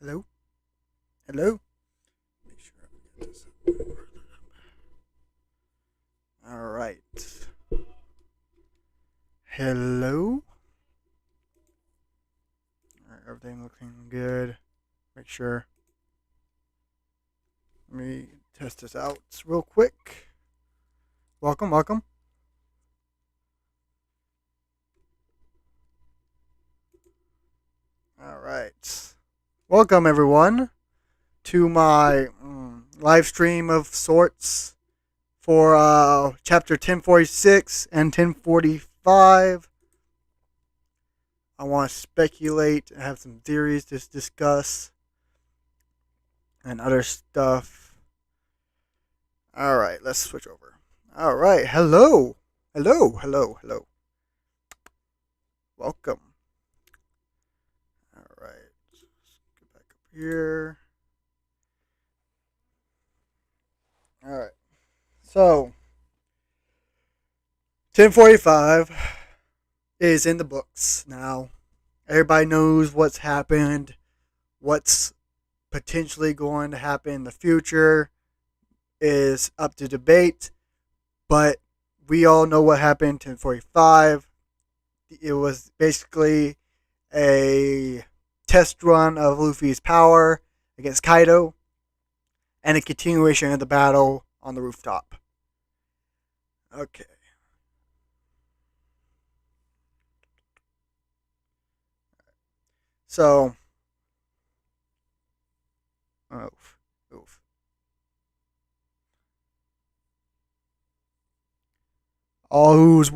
Hello? Hello? Make sure I get this. Alright. Hello? Alright, everything looking good. Make sure. Let me test this out real quick. Welcome, welcome. Alright. Welcome, everyone, to my live stream of sorts for chapter 1046 and 1045. I want to speculate and have some theories to discuss and other stuff. All right, let's switch over. All right, hello. Hello, hello, hello. Welcome. All right, let's get back up here. All right, so 1045 is in the books now. Everybody knows what's happened, what's potentially going to happen in the future is up to debate, but we all know what happened in 1045. It was basically a test run of Luffy's power against Kaido and a continuation of the battle on the rooftop. Okay. So, oof. All who's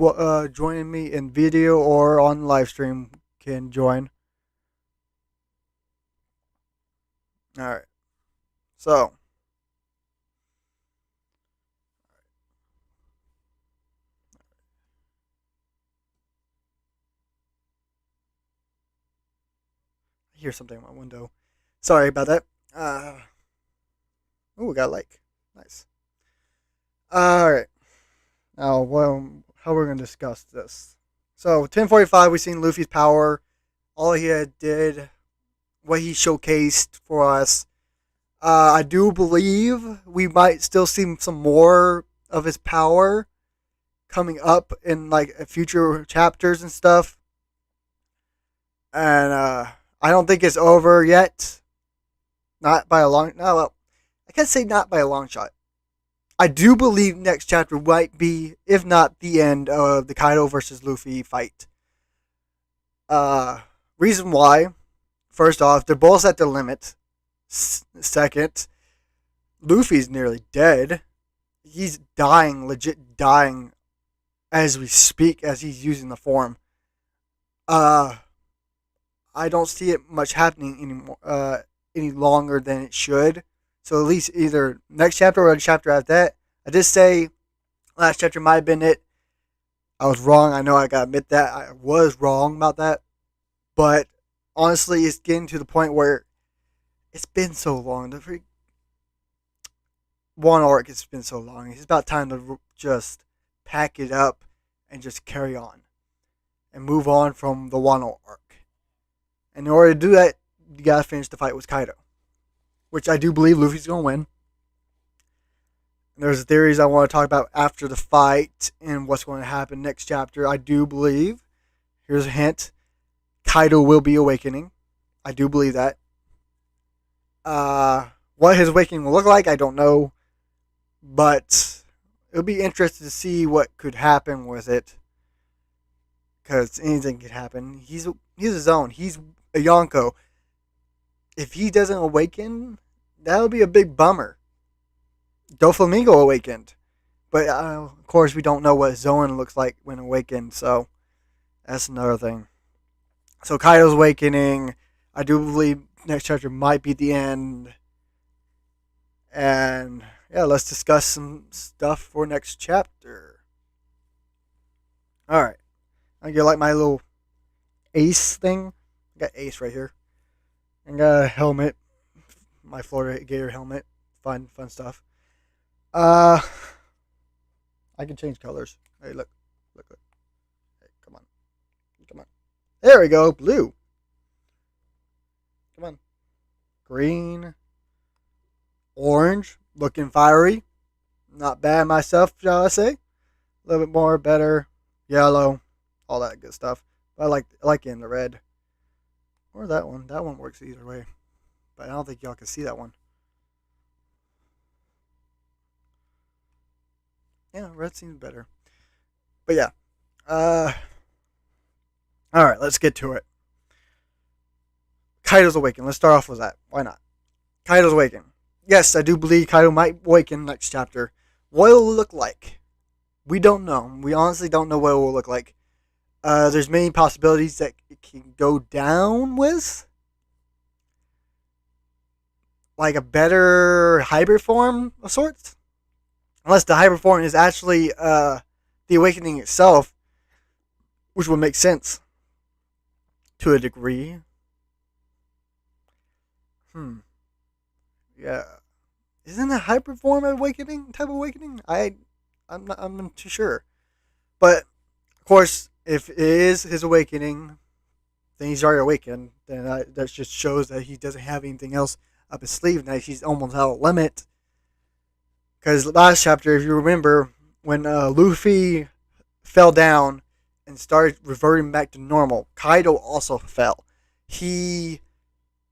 joining me in video or on live stream can join. All right. So, I hear something in my window. Sorry about that. We got a like. Nice. All right. Now, how we're gonna discuss this? So, 1045, we've seen Luffy's power. All he did, what he showcased for us. I do believe we might still see some more of his power coming up in like future chapters and stuff. And I don't think it's over yet. Not by a long. No, well, I can't say not by a long shot. I do believe next chapter might be, if not the end of the Kaido versus Luffy fight. Uh, Reason why, first off, they're both at their limit. Second, Luffy's nearly dead. He's dying, legit dying, as we speak, as he's using the form. Uh, I don't see it much happening anymore, any longer than it should. So at least either next chapter or a chapter after that. I did say last chapter might have been it. I was wrong. I know I gotta admit that I was wrong about that. But honestly, it's getting to the point where it's been so long. The one arc, it's been so long. It's about time to just pack it up and just carry on and move on from the Wano arc. And in order to do that, you gotta finish the fight with Kaido, which I do believe Luffy's gonna win. And there's theories I want to talk about after the fight and what's going to happen next chapter. I do believe, here's a hint, Kaido will be awakening. I do believe that. What his awakening will look like, I don't know. But it'll be interesting to see what could happen with it. Because anything could happen. He's his own. He's a Yonko. If he doesn't awaken, that'll be a big bummer. Doflamingo awakened. But of course, we don't know what Zoan looks like when awakened, so that's another thing. So Kaido's awakening. I do believe next chapter might be the end. And yeah, let's discuss some stuff for next chapter. Alright. I get like my little ace thing. I got ace right here. And got a helmet. My Florida Gator helmet. Fun stuff. Uh I can change colors. Hey, look. Hey, come on. There we go. Blue. Come on. green, orange, looking fiery. Not bad myself, shall I say? A little bit more better. Yellow, all that good stuff. But I like it in the red. Or that one. That one works either way. But I don't think y'all can see that one. Yeah, red seems better. But yeah. Uh Alright, let's get to it. Kaido's awakened. Let's start off with that. Why not? Kaido's awakened. Yes, I do believe Kaido might awaken next chapter. What will it look like? We don't know. We honestly don't know what it will look like. There's many possibilities that it can go down with. Like a better hybrid form of sorts. Unless the hybrid form is actually the awakening itself, which would make sense to a degree. Hmm. Yeah. Isn't a hybrid form awakening type of awakening? I'm not too sure. But of course, if it is his awakening, then he's already awakened. Then that just shows that he doesn't have anything else up his sleeve. Now he's almost out of limit. Because last chapter, if you remember, when Luffy fell down and started reverting back to normal, Kaido also fell. He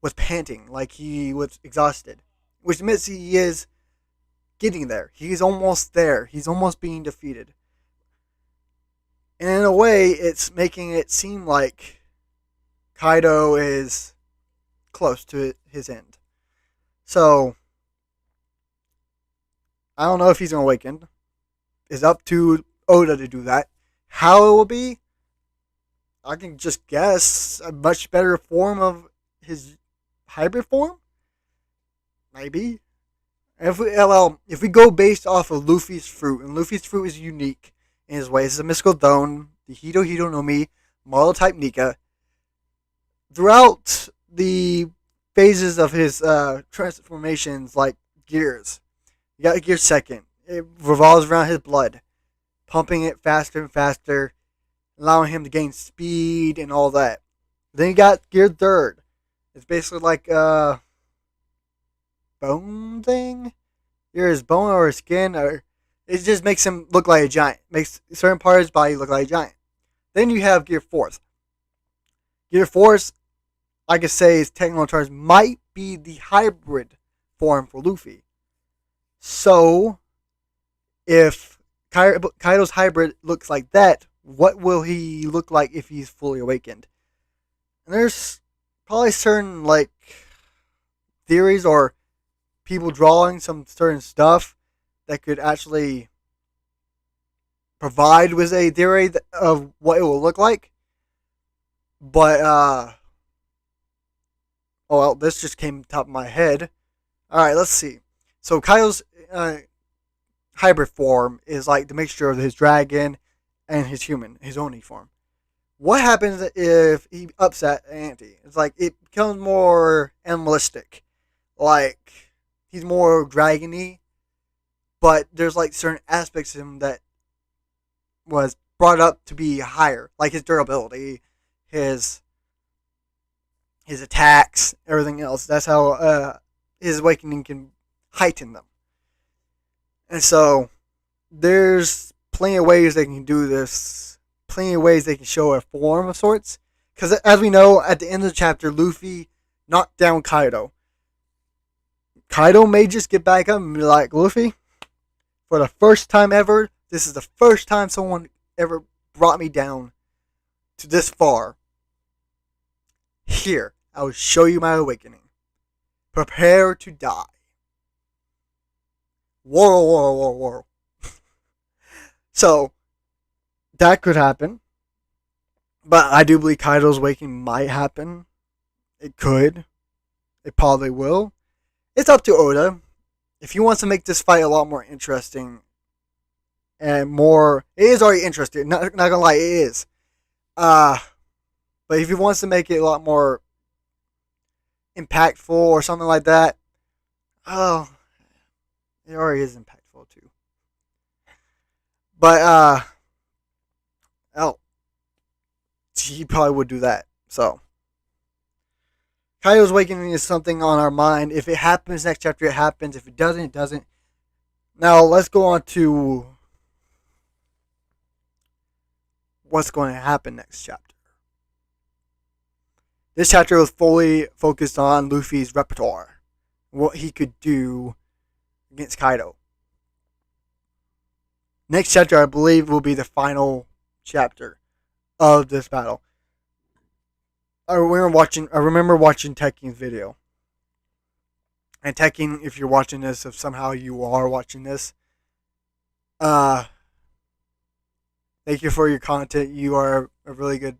was panting, like he was exhausted, which admits he is getting there. He's almost there. He's almost being defeated. And in a way, it's making it seem like Kaido is close to his end. So, I don't know if he's going to awaken. It's up to Oda to do that. How it will be, I can just guess a much better form of his hybrid form? Maybe. If we go based off of Luffy's fruit, and Luffy's fruit is unique in his way, it's a mystical stone, the Hito Hito no Mi, model type Nika. Throughout the phases of his transformations, like gears, you got gear second. It revolves around his blood, pumping it faster and faster, allowing him to gain speed and all that. Then you got gear third. It's basically like a bone thing. Either his bone or his skin, or it just makes him look like a giant. Makes certain parts of his body look like a giant. Then you have gear fourth. Gear fourth, I could say, is technical terms, might be the hybrid form for Luffy. So, if Kaido's hybrid looks like that, what will he look like if he's fully awakened? And there's probably certain theories or people drawing some certain stuff that could actually provide with a theory of what it will look like. But oh well, this just came top of my head. All right, let's see. So Kaido's hybrid form is like the mixture of his dragon and his human, his Oni form. What happens if he upset the ante? It's like it becomes more animalistic. Like he's more dragony, but there's like certain aspects of him that was brought up to be higher, like his durability, his attacks, everything else. That's how his awakening can heighten them. And so there's plenty of ways they can do this. Plenty of ways they can show a form of sorts. Because as we know, at the end of the chapter, Luffy knocked down Kaido. Kaido may just get back up and be like, Luffy, for the first time ever, this is the first time someone ever brought me down to this far. Here, I will show you my awakening. Prepare to die. Whoa. So, that could happen. But I do believe Kaido's awakening might happen. It could. It probably will. It's up to Oda. If he wants to make this fight a lot more interesting and more, it is already interesting. Not gonna lie, it is. But if he wants to make it a lot more impactful or something like that, oh, it already is impactful too. But oh, he probably would do that. So, Kaido's awakening is something on our mind. If it happens next chapter, it happens. If it doesn't, it doesn't. Now let's go on to what's going to happen next chapter. This chapter was fully focused on Luffy's repertoire, what he could do against Kaido. Next chapter, I believe, will be the final chapter of this battle. I remember watching Tekken's video. And Tekken, if you're watching this, if somehow you are watching this, thank you for your content. You are a really good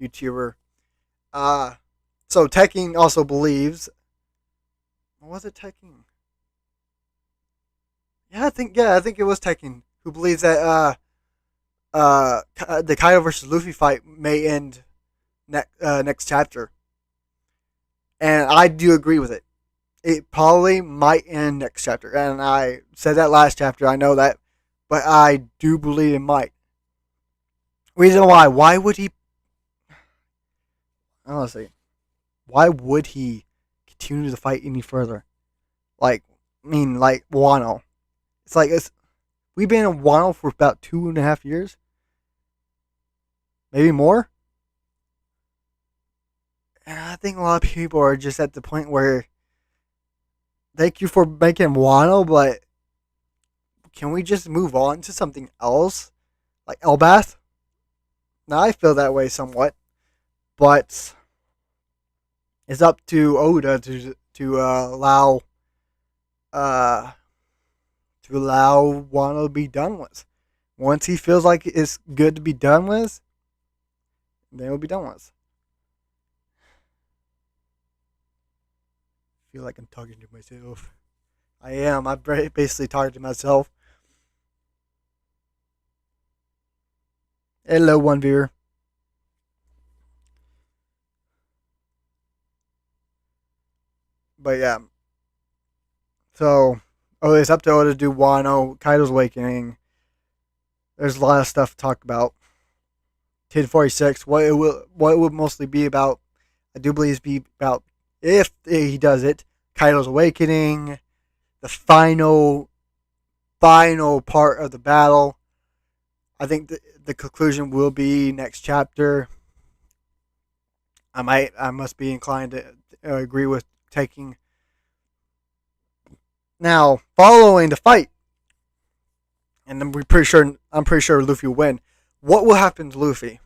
YouTuber. So Tekken also believes. What was it, Tekken? I think it was Tekken who believes that the Kaido versus Luffy fight may end next chapter, and I do agree with it. It probably might end next chapter, and I said that last chapter. I know that, but I do believe it might. Reason why? Why would he? Honestly, why would he continue the fight any further? Like Wano. It's like we've been in Wano for about 2.5 years, maybe more. And I think a lot of people are just at the point where, thank you for making Wano, but can we just move on to something else, like Elbath? Now I feel that way somewhat, but it's up to Oda to allow Wano to be done with. Once he feels like it's good to be done with, then it'll be done with. I feel like I'm talking to myself. I am. I'm basically talking to myself. Hello, one viewer. But yeah. So, it's up to Oda to do Wano, Kaido's Awakening. There's a lot of stuff to talk about. 1046, what it will mostly be about, I do believe it's be about, if he does it, Kaido's Awakening, the final part of the battle. I think the conclusion will be next chapter. I must be inclined to agree with taking. Now, following the fight, and I'm pretty sure Luffy will win. What will happen to Luffy?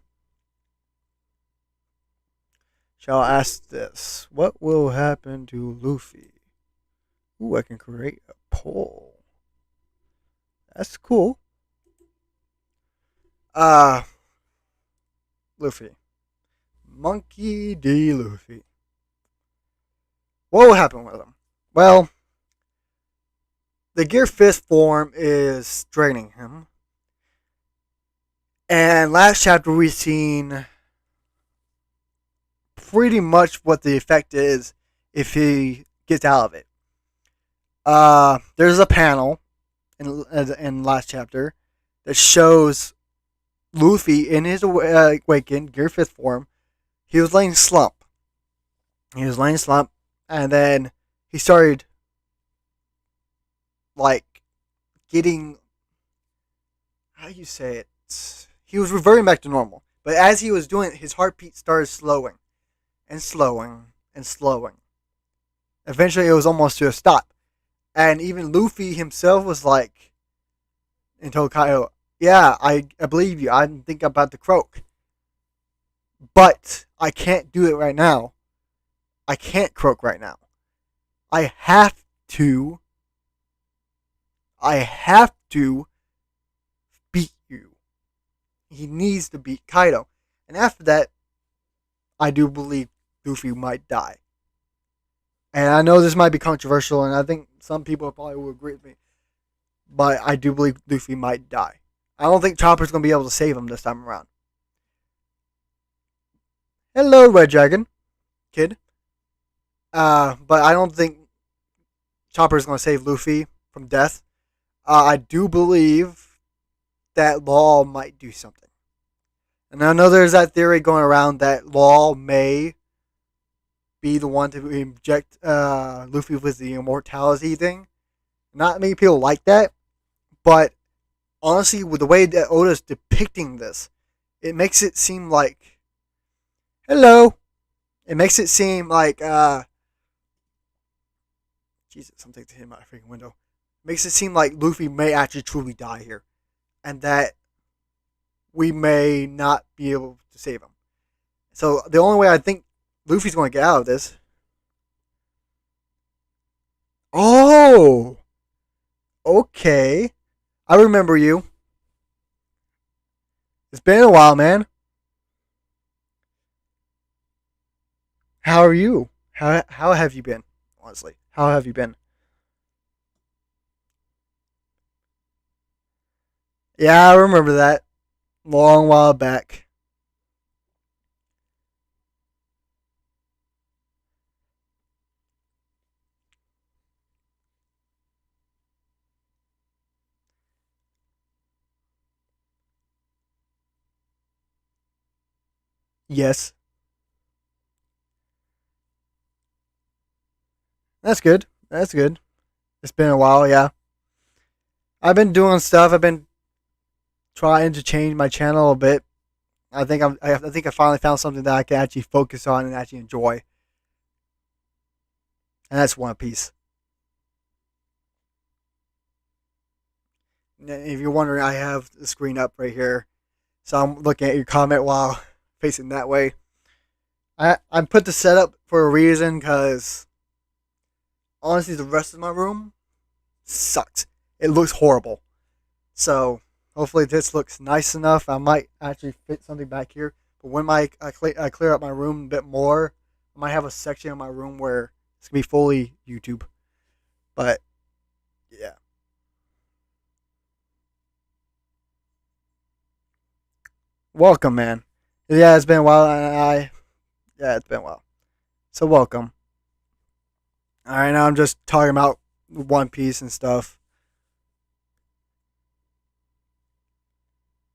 Shall I ask this? What will happen to Luffy? Ooh, I can create a poll. That's cool. Luffy. Monkey D. Luffy. What will happen with him? Well, the Gear Fist form is draining him. And last chapter we've seen pretty much what the effect is if he gets out of it. There's a panel in last chapter that shows Luffy in his awakened Gear Fist form. He was laying slump. And then he started getting, how do you say it? He was reverting back to normal. But as he was doing it, his heartbeat started slowing. And slowing. And slowing. Eventually it was almost to a stop. And even Luffy himself was like, and told Kaido, yeah, I believe you. I think I'm about to croak. But I can't do it right now. I can't croak right now. I have to beat you. He needs to beat Kaido. And after that, I do believe Luffy might die. And I know this might be controversial, and I think some people probably will agree with me. But I do believe Luffy might die. I don't think Chopper's going to be able to save him this time around. Hello, Red Dragon. Kid. But I don't think Chopper's going to save Luffy from death. I do believe that Law might do something. And I know there's that theory going around that Law may be the one to inject Luffy with the immortality thing. Not many people like that, but honestly, with the way that Oda's depicting this, it makes it seem like hello. It makes it seem like Jesus, something to hit my freaking window. It makes it seem like Luffy may actually truly die here, and that we may not be able to save him. So the only way I think Luffy's going to get out of this. Oh, okay. I remember you. It's been a while, man. How are you? How have you been? Honestly, how have you been? Yeah, I remember that long while back. Yes, that's good. That's good. It's been a while. Yeah, I've been doing stuff. I've been trying to change my channel a bit. I think I finally found something that I can actually focus on and actually enjoy, and that's One Piece. If you're wondering, I have the screen up right here, so I'm looking at your comment while facing that way. I put the setup for a reason because honestly, the rest of my room sucks. It looks horrible. So hopefully this looks nice enough. I might actually fit something back here. But when I clear up my room a bit more, I might have a section in my room where it's gonna be fully YouTube. But yeah, welcome, man. Yeah, it's been a while. Yeah, it's been a while. So welcome. All right, now I'm just talking about One Piece and stuff.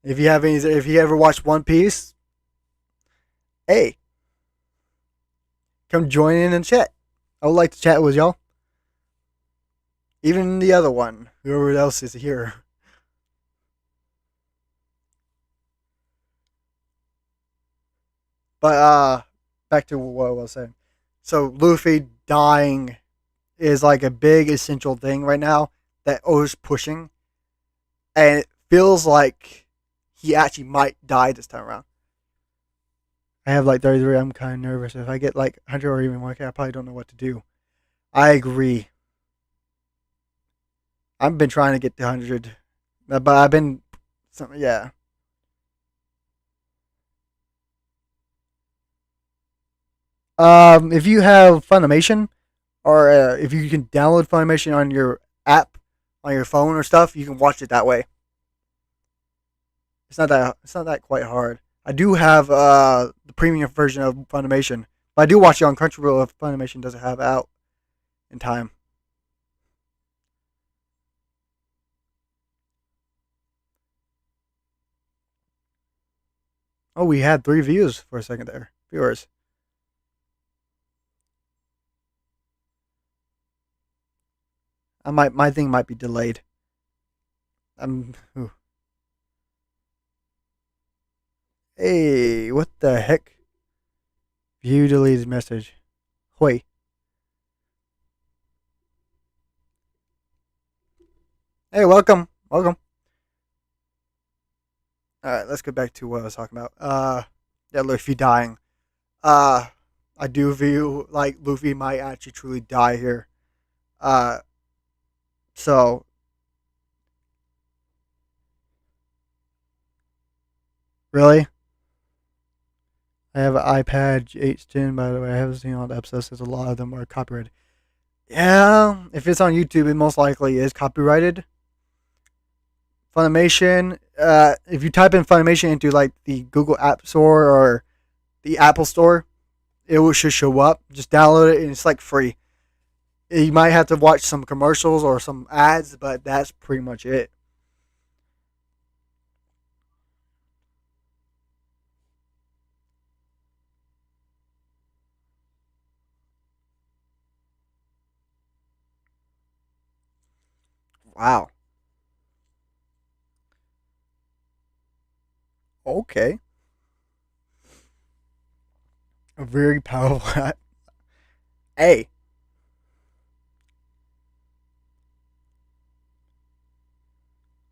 If you ever watched One Piece, hey, come join in and chat. I would like to chat with y'all. Even the other one, whoever else is here. But back to what I was saying. So Luffy dying is like a big essential thing right now that O's pushing, and it feels like he actually might die this time around. I have like 33. I'm kind of nervous. If I get like 100 or even more, I probably don't know what to do. I agree. I've been trying to get to 100, but I've been, yeah. If you have Funimation, or if you can download Funimation on your app, on your phone or stuff, you can watch it that way. It's not that quite hard. I do have the premium version of Funimation, but I do watch it on Crunchyroll if Funimation doesn't have it out in time. Oh, we had 3 views for a second there. Viewers. My thing might be delayed. Ooh. Hey, what the heck? View deleted message. Wait. Hey, welcome. Welcome. Alright, let's get back to what I was talking about. Yeah, Luffy dying. Uh I do view like Luffy might actually truly die here. Uh so really? I have an iPad H10 by the way. I haven't seen all the episodes because a lot of them are copyrighted. Yeah, if it's on YouTube, it most likely is copyrighted. Funimation. If you type in Funimation into like the Google App Store or the Apple Store, it will should show up. Just download it and it's like free. You might have to watch some commercials or some ads, but that's pretty much it. Wow. Okay. A very powerful. Hey.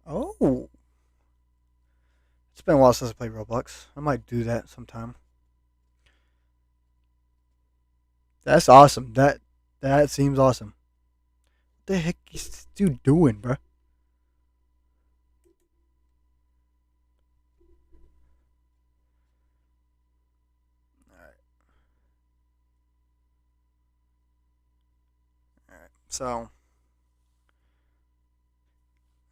Oh. It's been a while since I played Roblox. I might do that sometime. That's awesome. That seems awesome. What the heck is this dude doing, bro? All right. All right. So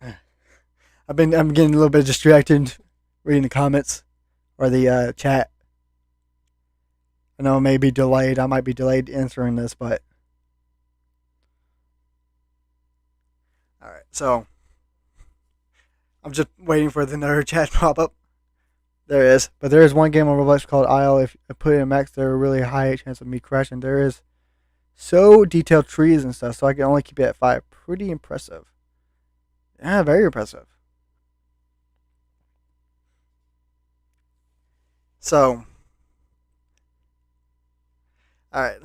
I'm getting a little bit distracted reading the comments or the chat. I know it may be delayed. I might be delayed answering this, but all right. So I'm just waiting for the another chat pop up. There is, but there is one game on Roblox called Isle. If I put it in max, there are a really high chance of me crashing. There is so detailed trees and stuff, so I can only keep it at 5. Pretty impressive. Yeah, very impressive. So, all right.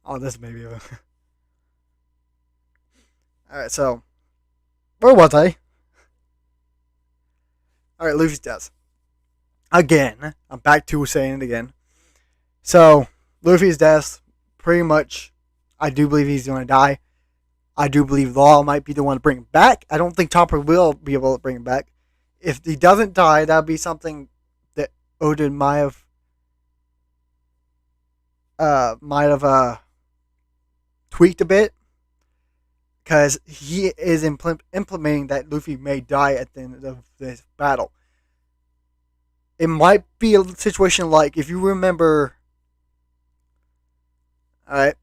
Oh, this may be a. All right, so where was I? All right, Luffy's death. Again, I'm back to saying it again. So, Luffy's death, pretty much, I do believe he's going to die. I do believe Law might be the one to bring him back. I don't think Chopper will be able to bring him back. If he doesn't die, that would be something that Oda might have tweaked a bit, because he is implementing that Luffy may die at the end of this battle. It might be a situation like, if you remember, all right,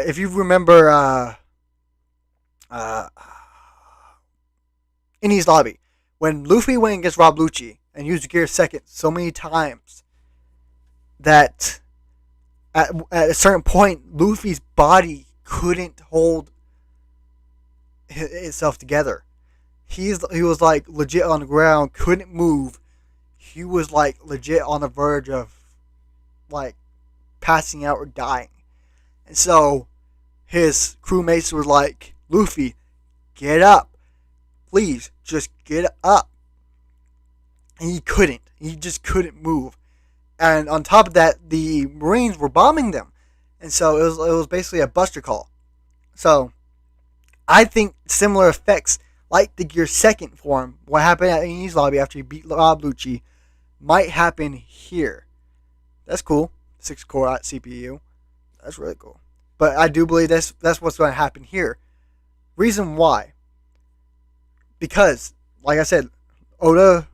if you remember, uh, in his lobby, when Luffy went against Rob Lucci and used Gear Second so many times that at a certain point, Luffy's body couldn't hold itself together. He was like legit on the ground, couldn't move. He was like legit on the verge of like passing out or dying. And so his crewmates were like, Luffy, get up. Please, just get up. And he couldn't. He just couldn't move. And on top of that, the Marines were bombing them. And so it was basically a buster call. So I think similar effects, like the Gear Second form, what happened at Eni's lobby after he beat Rob Lucci, might happen here. That's cool. 6-core CPU. That's really cool. But I do believe that's what's going to happen here. Reason why? Because, like I said, Oda.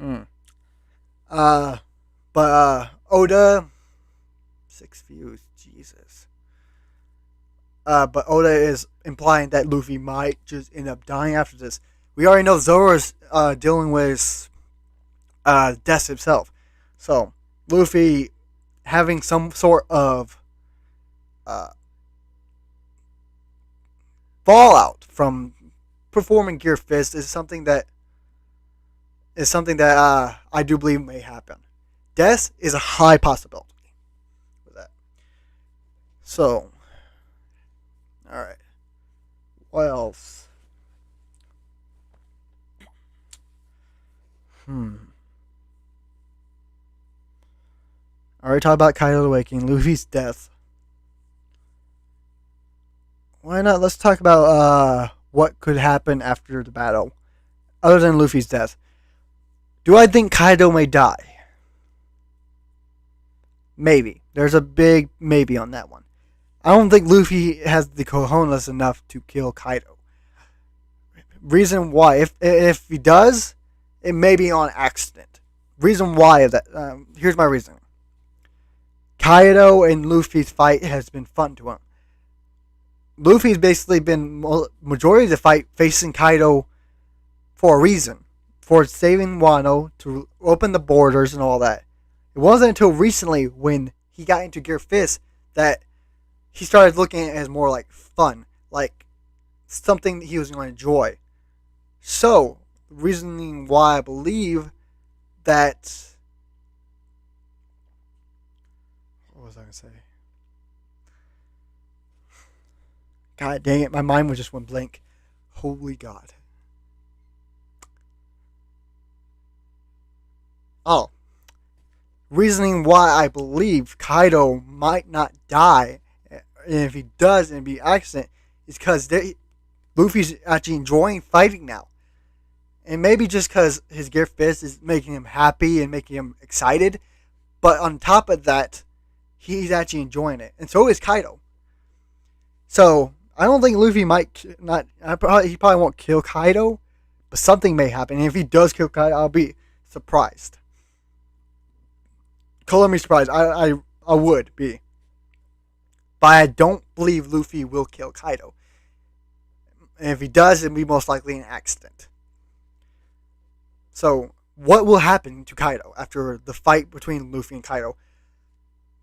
Mm, uh, but Oda. 6 views. Jesus. But Oda is implying that Luffy might just end up dying after this. We already know Zoro's dealing with death himself. So, Luffy having some sort of uh, fallout from performing Gear Fist is something that I do believe may happen. Death is a high possibility with that. So, all right. What else? Hmm. I already talked about Kaido awakening, Luffy's death. Why not? Let's talk about what could happen after the battle, other than Luffy's death. Do I think Kaido may die? Maybe. There's a big maybe on that one. I don't think Luffy has the cojones enough to kill Kaido. Reason why? If he does, it may be on accident. Reason why is that? Here's my reason. Kaido and Luffy's fight has been fun to him. Luffy's basically been majority of the fight facing Kaido for a reason, for saving Wano, to open the borders and all that. It wasn't until recently when he got into Gear Fist that he started looking at it as more like fun, like something that he was going to enjoy. So, reasoning why I believe that. What was I going to say? God dang it, my mind was just went blank. Holy God. Oh, reasoning why I believe Kaido might not die, and if he does and be an accident, is because Luffy's actually enjoying fighting now. And maybe just because his Gear Fist is making him happy and making him excited, but on top of that, he's actually enjoying it. And so is Kaido. So, I don't think Luffy might not. He probably won't kill Kaido, but something may happen. And if he does kill Kaido, I'll be surprised. Color me surprised. I would be. But I don't believe Luffy will kill Kaido. And if he does, it'll be most likely an accident. So, what will happen to Kaido after the fight between Luffy and Kaido?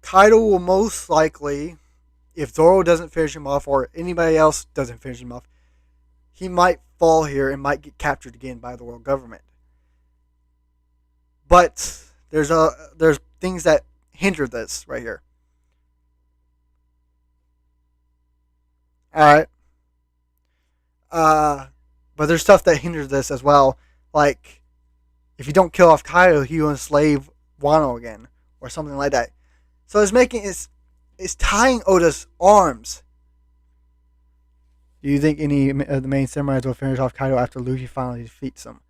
Kaido will most likely, if Zoro doesn't finish him off or anybody else doesn't finish him off, he might fall here and might get captured again by the world government. But there's things that hinder this right here. All right. But there's stuff that hinders this as well. Like if you don't kill off Kaido, he will enslave Wano again or something like that. So it's tying Oda's arms. Do you think any of the main samurais will finish off Kaido after Luffy finally defeats him?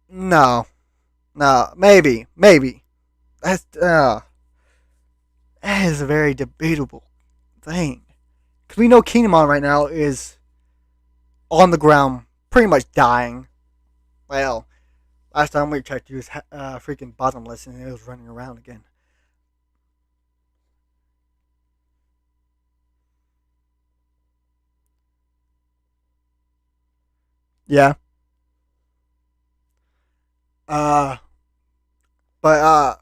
No, no, maybe. That's that is a very debatable thing. Because we know Kinemon right now is on the ground, pretty much dying. Well, last time we checked, he was freaking bottomless and he was running around again. Yeah. Uh, but I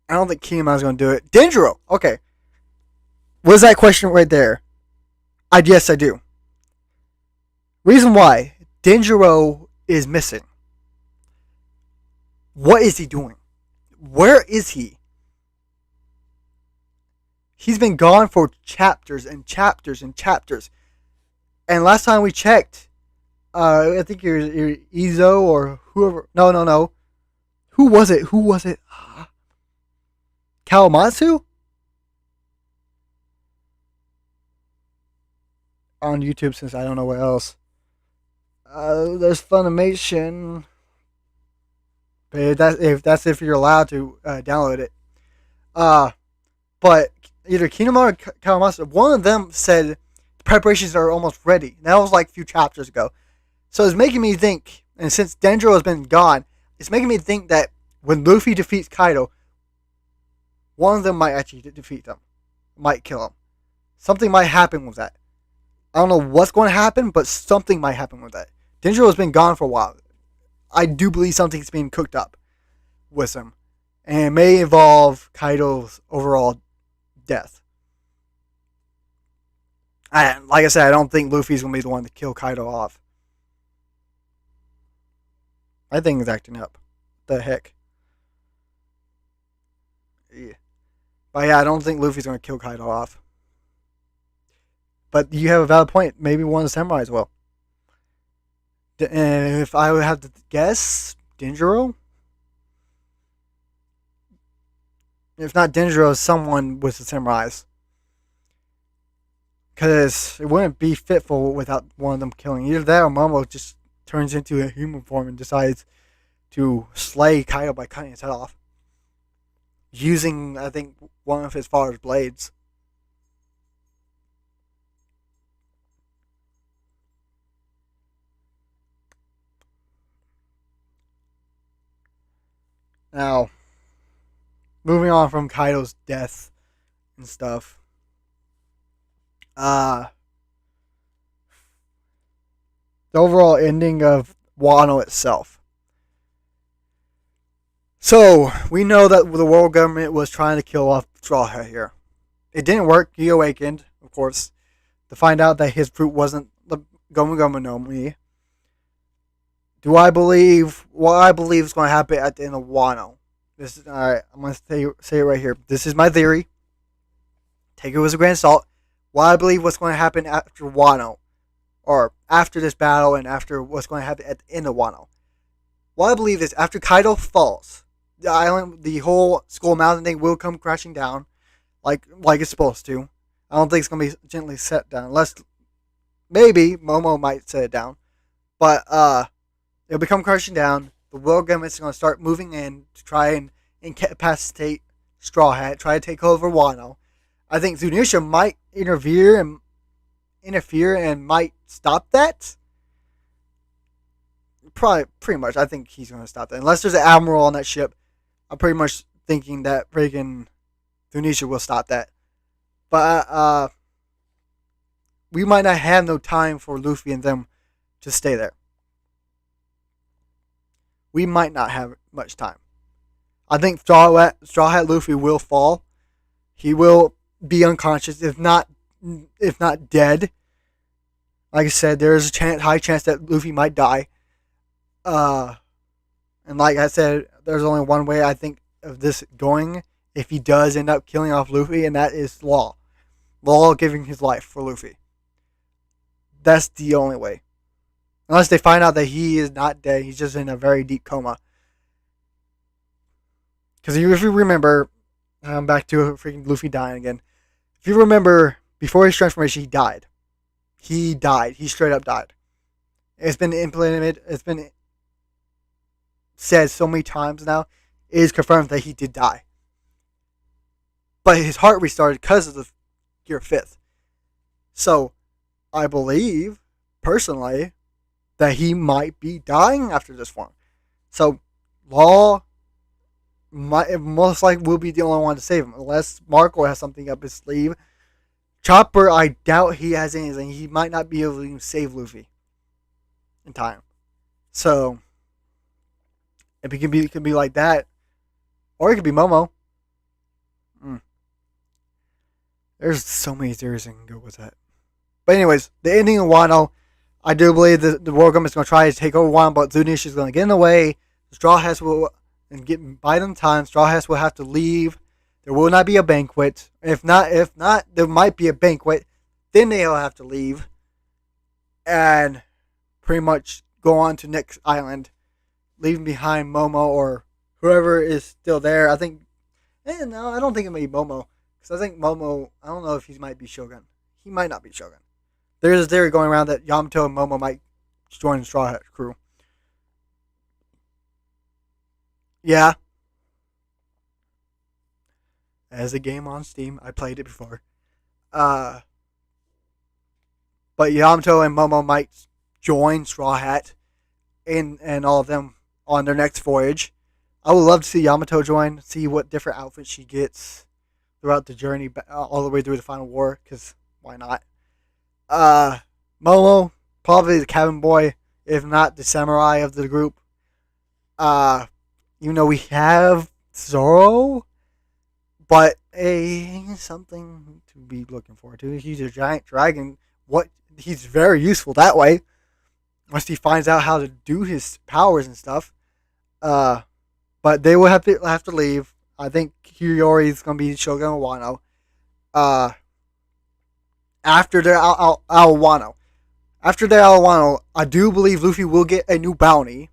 don't think Kinemon's going to do it. Denjiro! Okay. Was that question right there? Yes, I do. Reason why Denjiro is missing. What is he doing? Where is he? He's been gone for chapters and chapters and chapters. And last time we checked, I think you're Izo or whoever. No, no, no. Who was it? Who was it? Kawamatsu? On YouTube since I don't know what else. There's Funimation. But if you're allowed to download it. Uh, but either Kinemon or Kawamatsu, one of them said the preparations are almost ready. That was like a few chapters ago. So it's making me think, and since Denjiro has been gone, it's making me think that when Luffy defeats Kaido, one of them might actually defeat them, might kill him. Something might happen with that. I don't know what's going to happen, but something might happen with that. Denjiro has been gone for a while. I do believe something's being cooked up with him, and it may involve Kaido's overall death. Like I said, I don't think Luffy's going to be the one to kill Kaido off. I think he's acting up. The heck? Yeah. But yeah, I don't think Luffy's going to kill Kaido off. But you have a valid point. Maybe one of the samurais will. And if I would have to guess, Denjiro? If not Denjiro, someone with the samurais. Because it wouldn't be fitful without one of them killing. Either that or Momo just turns into a human form and decides to slay Kaido by cutting his head off. Using, I think, one of his father's blades. Now, moving on from Kaido's death, and stuff. Uh, the overall ending of Wano itself. So we know that the world government was trying to kill off Straw Hat here. It didn't work. He awakened, of course, to find out that his fruit wasn't the Gomu Gomu no Mi. Do I believe what I believe is going to happen at the end of Wano? This is all right. I'm going to say it right here. This is my theory. Take it with a grain of salt. What I believe what's going to happen after Wano, or after this battle, and after what's going to happen at the end of Wano. What I believe is after Kaido falls, the island, the whole Skull Mountain thing will come crashing down, like it's supposed to. I don't think it's going to be gently set down, unless maybe Momo might set it down, but it'll become crashing down. The world government's going to start moving in to try and incapacitate Straw Hat, try to take over Wano. I think Zunisha might interfere and might stop that. Probably, pretty much, I think he's going to stop that. Unless there's an admiral on that ship, I'm pretty much thinking that freaking Zunisha will stop that. But we might not have no time for Luffy and them to stay there. We might not have much time. I think Straw Hat Luffy will fall. He will be unconscious, if not dead. Like I said, there is a high chance that Luffy might die. And like I said, there's only one way I think of this going if he does end up killing off Luffy, and that is Law. Law giving his life for Luffy. That's the only way. Unless they find out that he is not dead, he's just in a very deep coma. Because if you remember, I'm back to freaking Luffy dying again. If you remember, before his transformation, he died. He died. He straight up died. It's been implemented. It's been said so many times now. It is confirmed that he did die. But his heart restarted because of the Gear 5th. So, I believe, personally, that he might be dying after this form. So, Law most likely will be the only one to save him, unless Marco has something up his sleeve. Chopper, I doubt he has anything. He might not be able to even save Luffy in time. So, if it could be like that, or it could be Momo. There's so many theories I can go with that. But anyways, the ending of Wano, I do believe that the world government is going to try to take over Wano, but Zunish is going to get in the way. Straw Hats will, and get by them time, Straw Hats will have to leave. There will not be a banquet. If not, there might be a banquet. Then they'll have to leave and pretty much go on to next island, leaving behind Momo or whoever is still there. I think, no, I don't think it may be Momo. Because I think Momo, I don't know if he might be Shogun. He might not be Shogun. There's a theory going around that Yamato and Momo might join the Straw Hat crew. Yeah. As a game on Steam, I played it before. But Yamato and Momo might join Straw Hat and all of them on their next voyage. I would love to see Yamato join, see what different outfits she gets throughout the journey, all the way through the final war, because why not? Momo, probably the cabin boy, if not the samurai of the group. Even though we have Zoro, but something to be looking forward to. He's a giant dragon. He's very useful that way. Once he finds out how to do his powers and stuff. But they will have to leave. I think Hiyori is going to be Shogun Wano. After their Wano. After their Wano, I do believe Luffy will get a new bounty.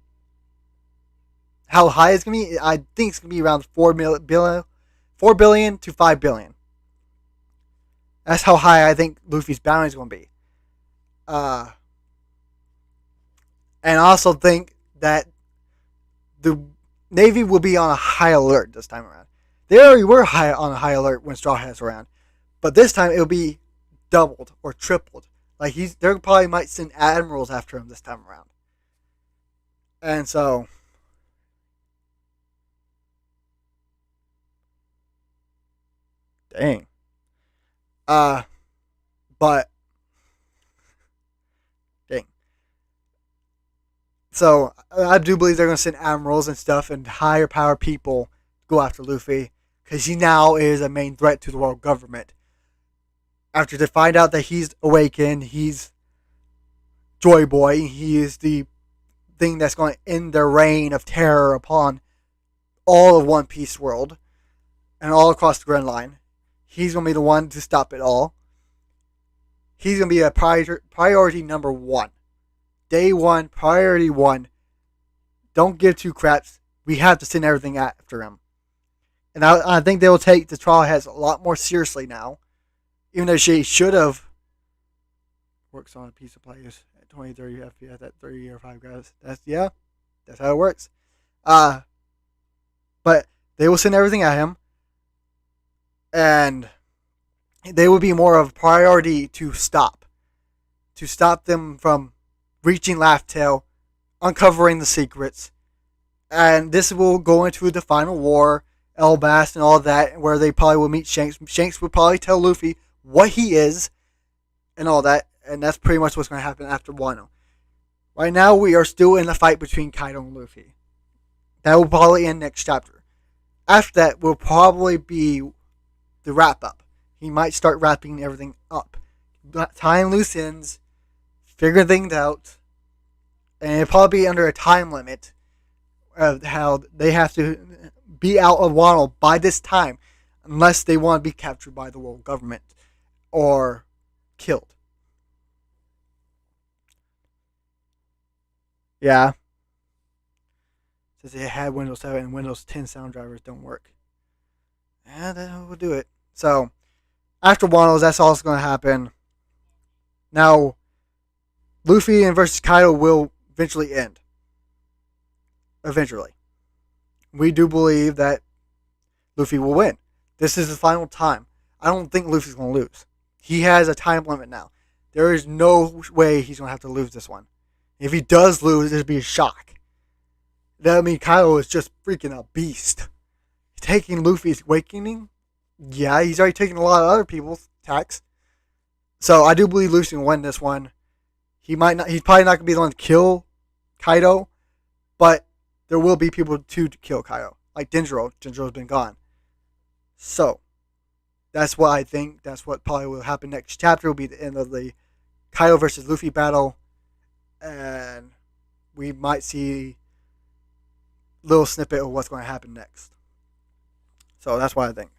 How high it's going to be? I think it's going to be around 4 billion to 5 billion. That's how high I think Luffy's bounty is going to be. And I also think that the Navy will be on a high alert this time around. They already were on a high alert when Straw Hat's around, but this time it'll be doubled or tripled. Like they probably might send admirals after him this time around. And so, dang, Uh, but dang. So I do believe they're going to send admirals and stuff and higher power people to go after Luffy because he now is a main threat to the world government. After they find out that he's awakened, he's Joy Boy. He is the thing that's going to end their reign of terror upon all of One Piece world and all across the Grand Line. He's going to be the one to stop it all. He's going to be a priority number one. Day one, priority one. Don't give two craps. We have to send everything after him. And I think they will take the Straw Hats a lot more seriously now. Even though she should have works on a piece of players at 20, 30 FPS at 30 or 5 guys. That's how it works. But they will send everything at him. And they will be more of a priority to stop. To stop them from reaching Laugh Tale, uncovering the secrets. And this will go into the final war, Elbast and all that, where they probably will meet Shanks. Shanks will probably tell Luffy what he is and all that. And that's pretty much what's going to happen after Wano. Right now, we are still in the fight between Kaido and Luffy. That will probably end next chapter. After that will probably be the wrap up. He might start wrapping everything up. Tying loose ends, figuring things out, and it'll probably be under a time limit of how they have to be out of Wano by this time, unless they want to be captured by the world government or killed. Yeah. Since they had Windows 7 and Windows 10 sound drivers don't work. Yeah, that will do it. So, after Wano, that's all that's going to happen. Now, Luffy and versus Kaido will eventually end. Eventually. We do believe that Luffy will win. This is the final time. I don't think Luffy's going to lose. He has a time limit now. There is no way he's going to have to lose this one. If he does lose, it'll be a shock. That means Kaido is just freaking a beast. Taking Luffy's awakening? Yeah, he's already taken a lot of other people's attacks. So I do believe Luffy will win this one. He's probably not going to be the one to kill Kaido, but there will be people to kill Kaido. Like Denjiro. Denjiro's been gone. So, that's what I think. That's what probably will happen next chapter. Will be the end of the Kaido versus Luffy battle. And we might see a little snippet of what's going to happen next. So that's what I think.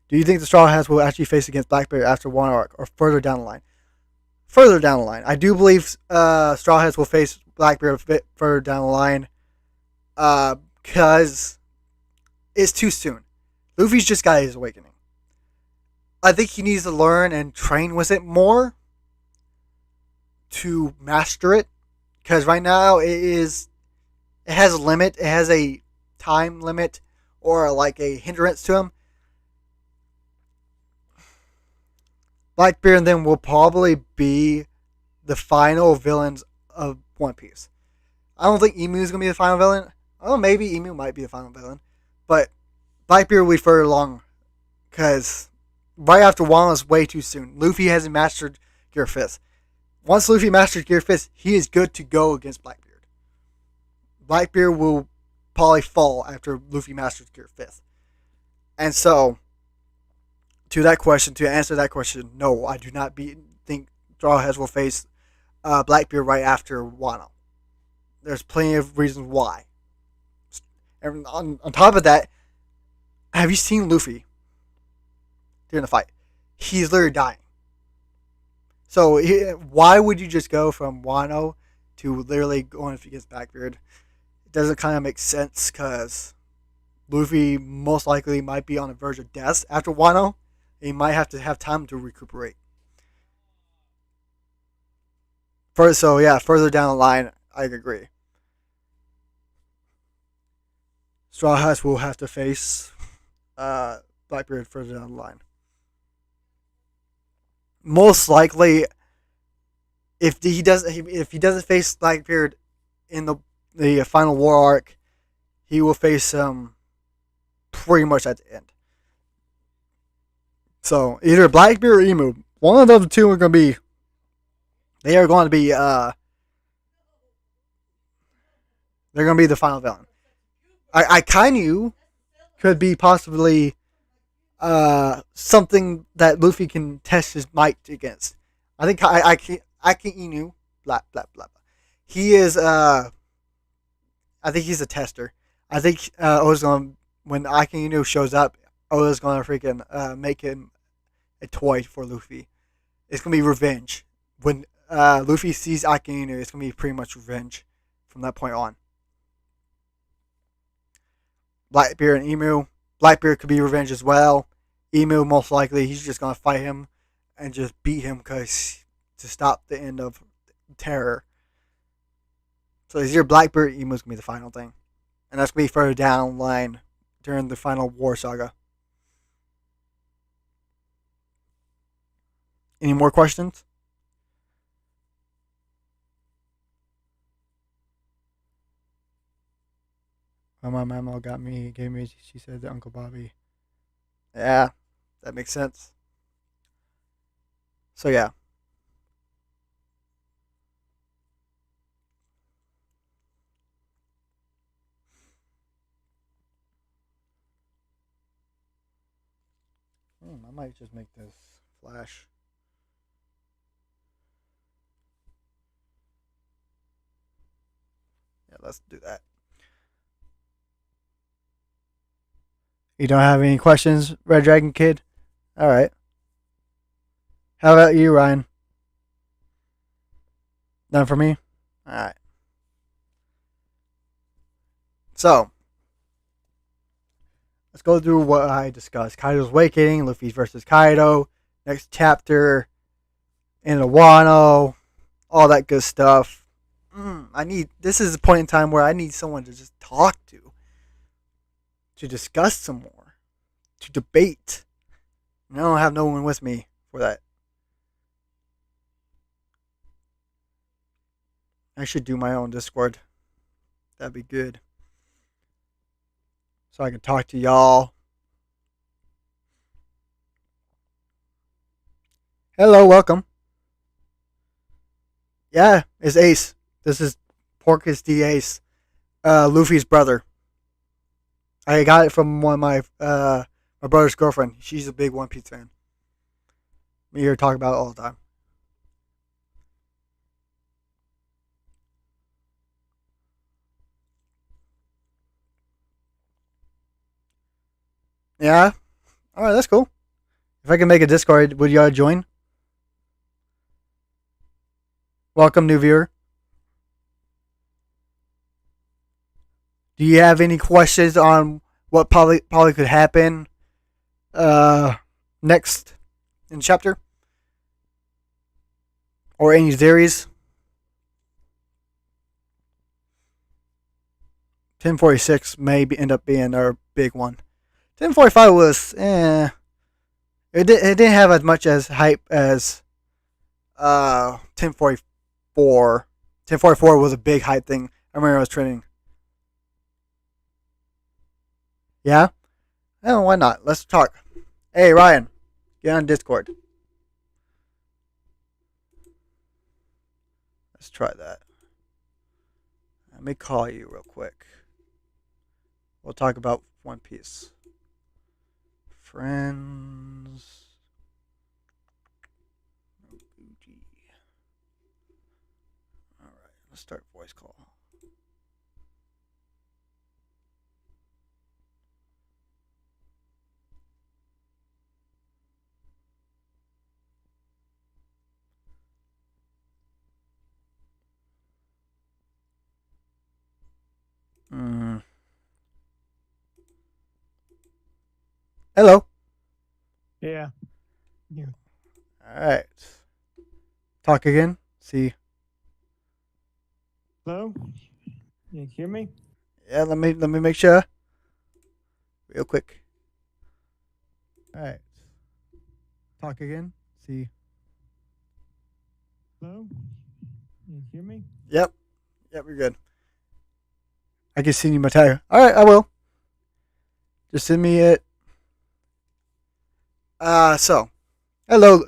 Do you think the Straw Hats will actually face against Blackbeard after one arc or further down the line? Further down the line. I do believe Straw Hats will face Blackbeard a bit further down the line because it's too soon. Luffy's just got his awakening. I think he needs to learn and train with it more to master it. Because right now it has a limit. It has a time limit or like a hindrance to him. Blackbeard then will probably be the final villains of One Piece. I don't think Emu is going to be the final villain. Oh, maybe Emu might be the final villain. But Blackbeard will be further along. Because right after Wano is way too soon. Luffy hasn't mastered Gear Fist. Once Luffy masters Gear Fist, he is good to go against Blackbeard. Blackbeard will probably fall after Luffy masters Gear Fist. And so, to answer that question, no, I do not think Straw Hats will face Blackbeard right after Wano. There's plenty of reasons why. And on top of that, have you seen Luffy during the fight? He's literally dying. So why would you just go from Wano to literally going against Blackbeard? It doesn't kind of make sense because Luffy most likely might be on the verge of death after Wano. He might have to have time to recuperate. Further down the line, I agree. Straw Hats will have to face Blackbeard further down the line. Most likely, if he doesn't face Blackbeard in the final war arc, he will face him pretty much at the end. So either Blackbeard or Emu, one of those two are going to be. They are going to be. They're going to be the final villain. I Kainu could be possibly something that Luffy can test his might against. I think I can Inu blah blah blah. He is I think he's a tester. I think Oda's going when Inu shows up, Oda's going to freaking make him a toy for Luffy. It's going to be revenge. When Luffy sees Inu, it's going to be pretty much revenge from that point on. Blackbeard and Emu. Blackbeard could be revenge as well. Emu, most likely, he's just going to fight him and just beat him to stop the end of terror. So it's either Blackbeard or Emu's going to be the final thing. And that's going to be further down the line during the final war saga. Any more questions? My mama gave me, she said that Uncle Bobby. Yeah, that makes sense. So yeah. I might just make this flash. Yeah, let's do that. You don't have any questions, Red Dragon Kid? Alright. How about you, Ryan? None for me? Alright. So, let's go through what I discussed. Kaido's Awakening, Luffy versus Kaido, next chapter, in the Wano, all that good stuff. This is a point in time where I need someone to just talk to discuss some more, to debate. And I don't have no one with me for that. I should do my own Discord. That'd be good. So I can talk to y'all. Hello, welcome. Yeah, it's Ace. This is Porcus D Ace, Luffy's brother. I got it from one of my brother's girlfriend. She's a big One Piece fan. We hear talk about it all the time. Yeah. All right, that's cool. If I can make a Discord, would y'all join? Welcome, new viewer. Do you have any questions on what probably could happen next in chapter? Or any theories? 1046 may end up being our big one. 1045 was it didn't have as much as hype as 1044. 1044 was a big hype thing. I remember I was trending. Yeah? Oh, why not? Let's talk. Hey, Ryan, get on Discord. Let's try that. Let me call you real quick. We'll talk about One Piece. Friends. Alright, let's start voice call. Hello. Yeah. Alright. Talk again. See. Hello? You hear me? Yeah, let me make sure. Real quick. Alright. Talk again. See. Hello? You hear me? Yep, we're good. I can send you my tire. Alright, I will. Just send me it. So hello,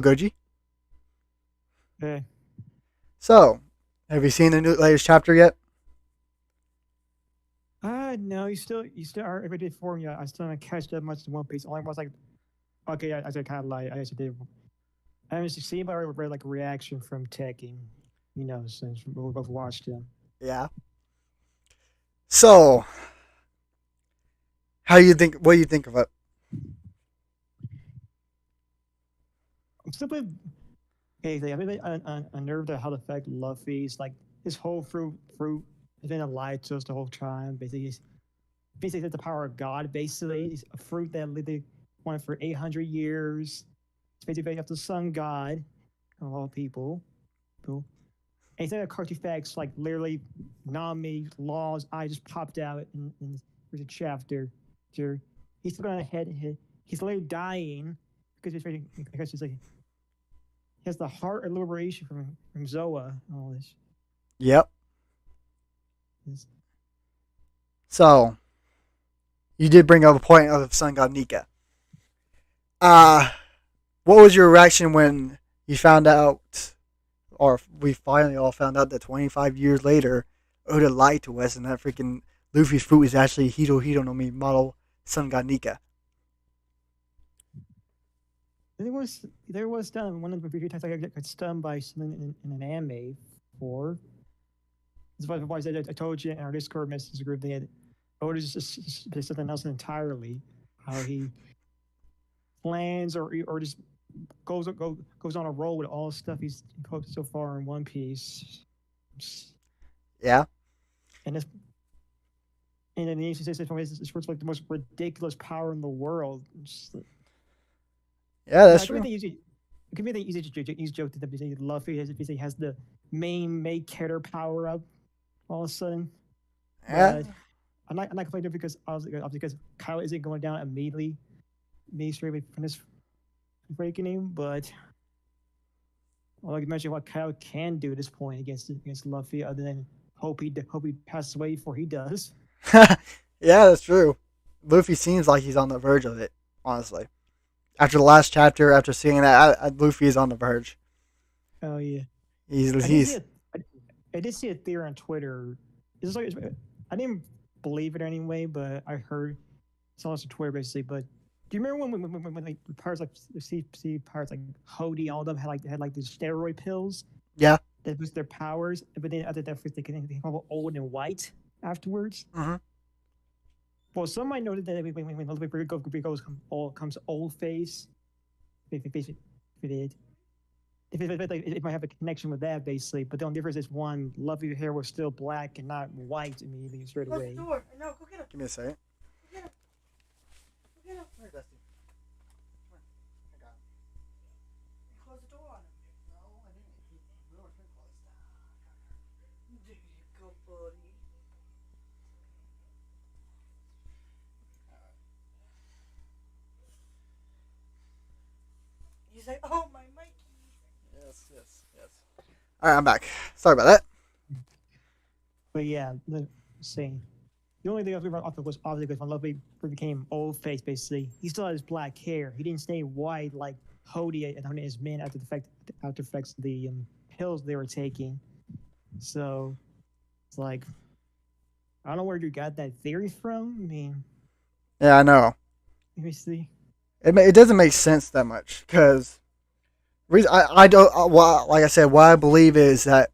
Goji. Hey. So, have you seen the new latest chapter yet? No, you still are every day for me. I still haven't catch that much in One Piece. Only was like, okay, I said kind of lie. I actually did. I haven't seen, but I read like a reaction from Tech, since we both watched them. Yeah. So, how you think? What do you think of it? I'm simply okay. I've been unnerved at how the fact Luffy's like his whole fruit has been a lie to us the whole time. Basically the power of God. Basically, it's a fruit that lived wanted for 800 years. It's basically up the sun god of all people. Cool. And instead of cartoon facts like literally Nami laws, I just popped out in there's a chapter. Sure. He's still gonna head. He's literally dying because he's like he has the heart of liberation from Zoa. All this. Yep. this So, you did bring up a point of Sun God Nika. Uh, what was your reaction when you found out, or we finally all found out that 25 years later, Oda lied to us and that freaking Luffy's fruit is actually Hito no Mi model Sun God Nika? there was one of the few times I got stunned by something in an anime for. That's why I told you in our Discord message group that Oda's just something else entirely. How he plans or just goes on a roll with all the stuff he's posted so far in One Piece. Yeah. And this and then he says it's like the most ridiculous power in the world. Yeah, that's It true. could be the easy joke that Luffy has the main make character power up all of a sudden. Yeah. But I'm not complaining because Kyle isn't going down immediately, straight away from this breaking him. But I can mention what Kyle can do at this point against Luffy, other than hope he passes away before he does. Yeah, that's true. Luffy seems like he's on the verge of it, honestly. After the last chapter, after seeing that, Luffy is on the verge. Oh yeah. He's I did see he's a, I did see a theory on Twitter. I didn't believe it anyway, but I heard it's on Twitter basically. But do you remember when like pirates like sea pirates like Hody, all of them had like these steroid pills yeah. that boost their powers, but then after that they become old and white afterwards. Hmm. Well, some might noted that when Luffy comes old face, if it might have a connection with that basically. But the only difference is one, Luffy's hair was still black and not white immediately straight Close away. the door. No, go get him. Give me a second. Go get him. Go get him. Where's Dusty? Come on. I got him. You closed the door on him. No, I didn't. The door's been closed. There you go, buddy. He's like, oh, my Mikey. Yes. All right, I'm back. Sorry about that. But yeah, same. The only thing I was off of was obviously because when Luffy became old face, basically, he still had his black hair. He didn't stay white like Hody and his men after the effects of the pills they were taking. So it's like I don't know where you got that theory from. I mean, Yeah, I know. let me see. It doesn't make sense that much because I don't like I said, what I believe is that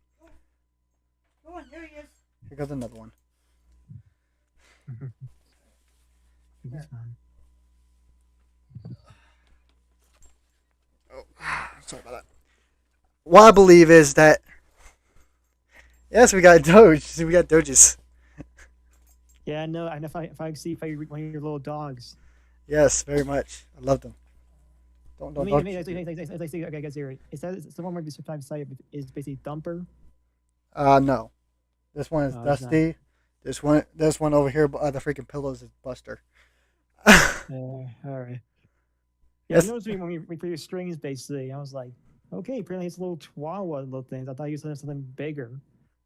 there he is. Here goes another one. Oh, sorry about that. What I believe is that yes, we got Doge. We got Doges. Yeah, I know. I know if I see if I one of your little dogs. Yes, very much. I love them. I mean, I see. Okay, I guess here. Is that it's the one where you sometimes say is basically Thumper? No. This one is Oh, it's not. Dusty. This one over here by the freaking pillows is Buster. All right. Yeah, Yes. I noticed when we put your strings, basically, I was like, okay, apparently it's little chihuahua little things. I thought you said something bigger.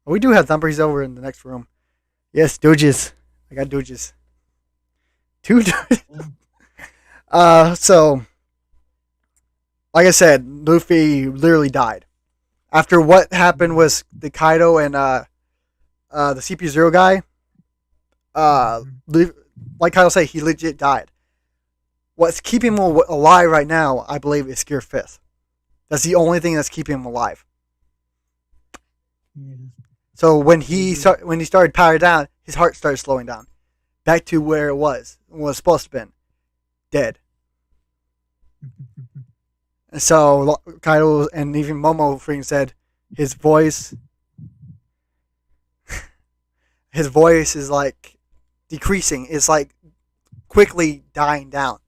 We do have Thumper. He's over in the next room. Yes, Doges. I got Doges. Two Doges. So like I said, Luffy literally died after what happened with the Kaido and the CP0 guy. Mhm. Like Kaido said, he legit died. What's keeping him alive right now, I believe, is Gear Fifth. That's the only thing that's keeping him alive. Yeah. So Maybe. when he started powering down, his heart started slowing down, back to where it was supposed to have been, dead. And so Kaido and even Momo freaking said his voice, his voice is like decreasing. It's like quickly dying down,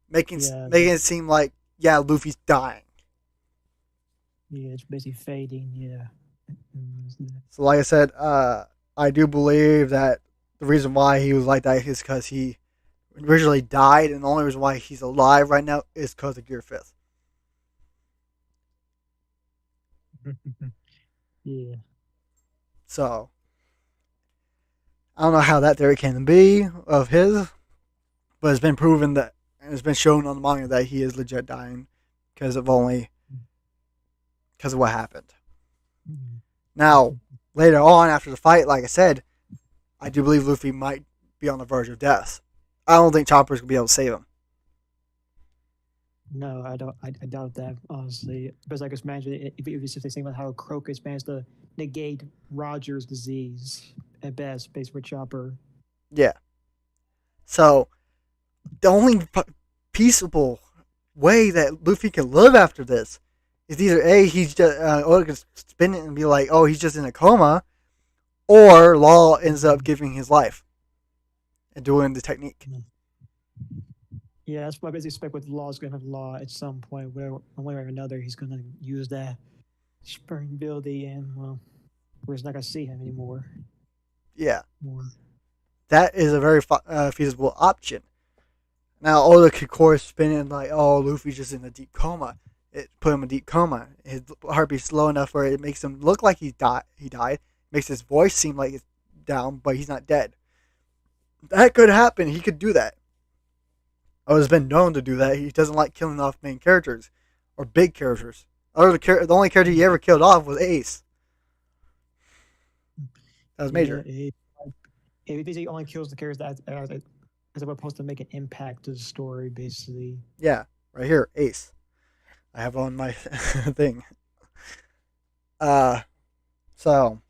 Yeah, making it seem like yeah, Luffy's dying. yeah, it's basically fading. Yeah. So like I said, I do believe that the reason why he was like that is because he originally died, and the only reason why he's alive right now is because of Gear Fifth. Yeah. So I don't know how that theory can be of his, but it's been proven that and it's been shown on the manga that he is legit dying because of what happened. Now, later on after the fight, like I said, I do believe Luffy might be on the verge of death. I don't think Chopper's gonna be able to save him. No, I don't. I doubt that honestly. Because I just imagine if it's just thinking about how Crocus managed to negate Roger's disease at best, based with Chopper. Yeah. So the only peaceable way that Luffy can live after this is either A, he's just Oda can spin it and be like, oh, he's just in a coma, or Law ends up giving his life and doing the technique. Yeah, that's what I basically expect with Law's gonna have Law at some point, where one way or another, he's gonna use that spring ability, and well, we're just not gonna see him anymore. Yeah, More. that is a very feasible option. Now Oda could of course spin it like, oh, Luffy's just in a deep coma. It put him in a deep coma. His heartbeat's slow enough where it makes him look like he died. Makes his voice seem like it's down, but he's not dead. That could happen. He could do that. Oda's been known to do that. He doesn't like killing off main characters or big characters. The only character he ever killed off was Ace. That was Yeah, major. it basically only kills the characters that as opposed to make an impact to the story, basically. Yeah, right here, Ace. I have on my thing. Uh, so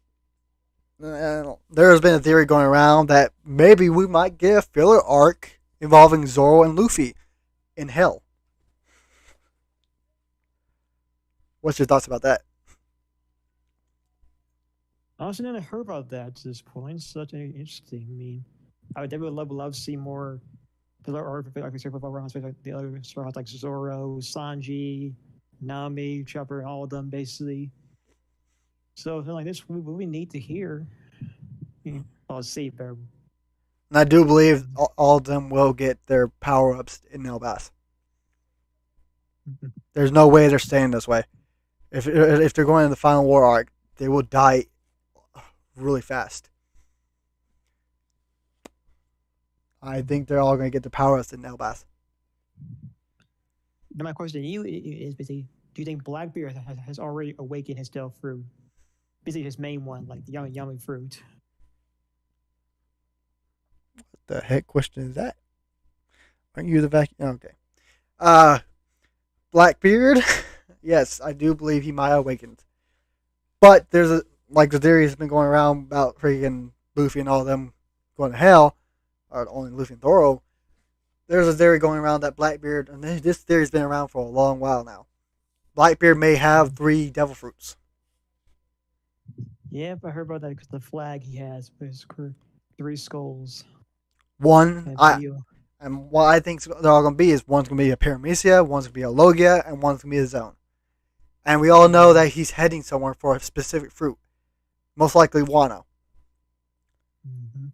there has been a theory going around that maybe we might get a filler arc involving Zoro and Luffy in Hell. What's your thoughts about that? Honestly, I never heard about that to this point. Such an interesting. I mean, I would definitely love to see more filler arc, like we said before, like the other stories like Zoro, Sanji, Nami, Chopper, all of them, basically. So something like this, we need to hear. I'll see, but And I do believe all of them will get their power ups in Elbas. There's no way they're staying this way. If they're going to the final war arc, they will die really fast. I think they're all going to get the power ups in Elbas. Now my question to you is basically, do you think Blackbeard has already awakened his stealth fruit? Basically, his main one, like the yummy fruit. What the heck question is that? Aren't you the vacuum? Okay. Uh, Blackbeard. Yes, I do believe he might have awakened. But there's the theory has been going around about freaking Luffy and all of them going to hell, or only Luffy and Zoro. There's a theory going around that Blackbeard, and this theory's been around for a long while now. Blackbeard may have 3 devil fruits. Yeah, I heard about that because the flag he has with his 3 skulls. One, That I video. and what I think they're all gonna be is one's gonna be a Paramecia, one's gonna be a Logia, and one's gonna be a Zone. And we all know that he's heading somewhere for a specific fruit, most likely Wano. Mm-hmm.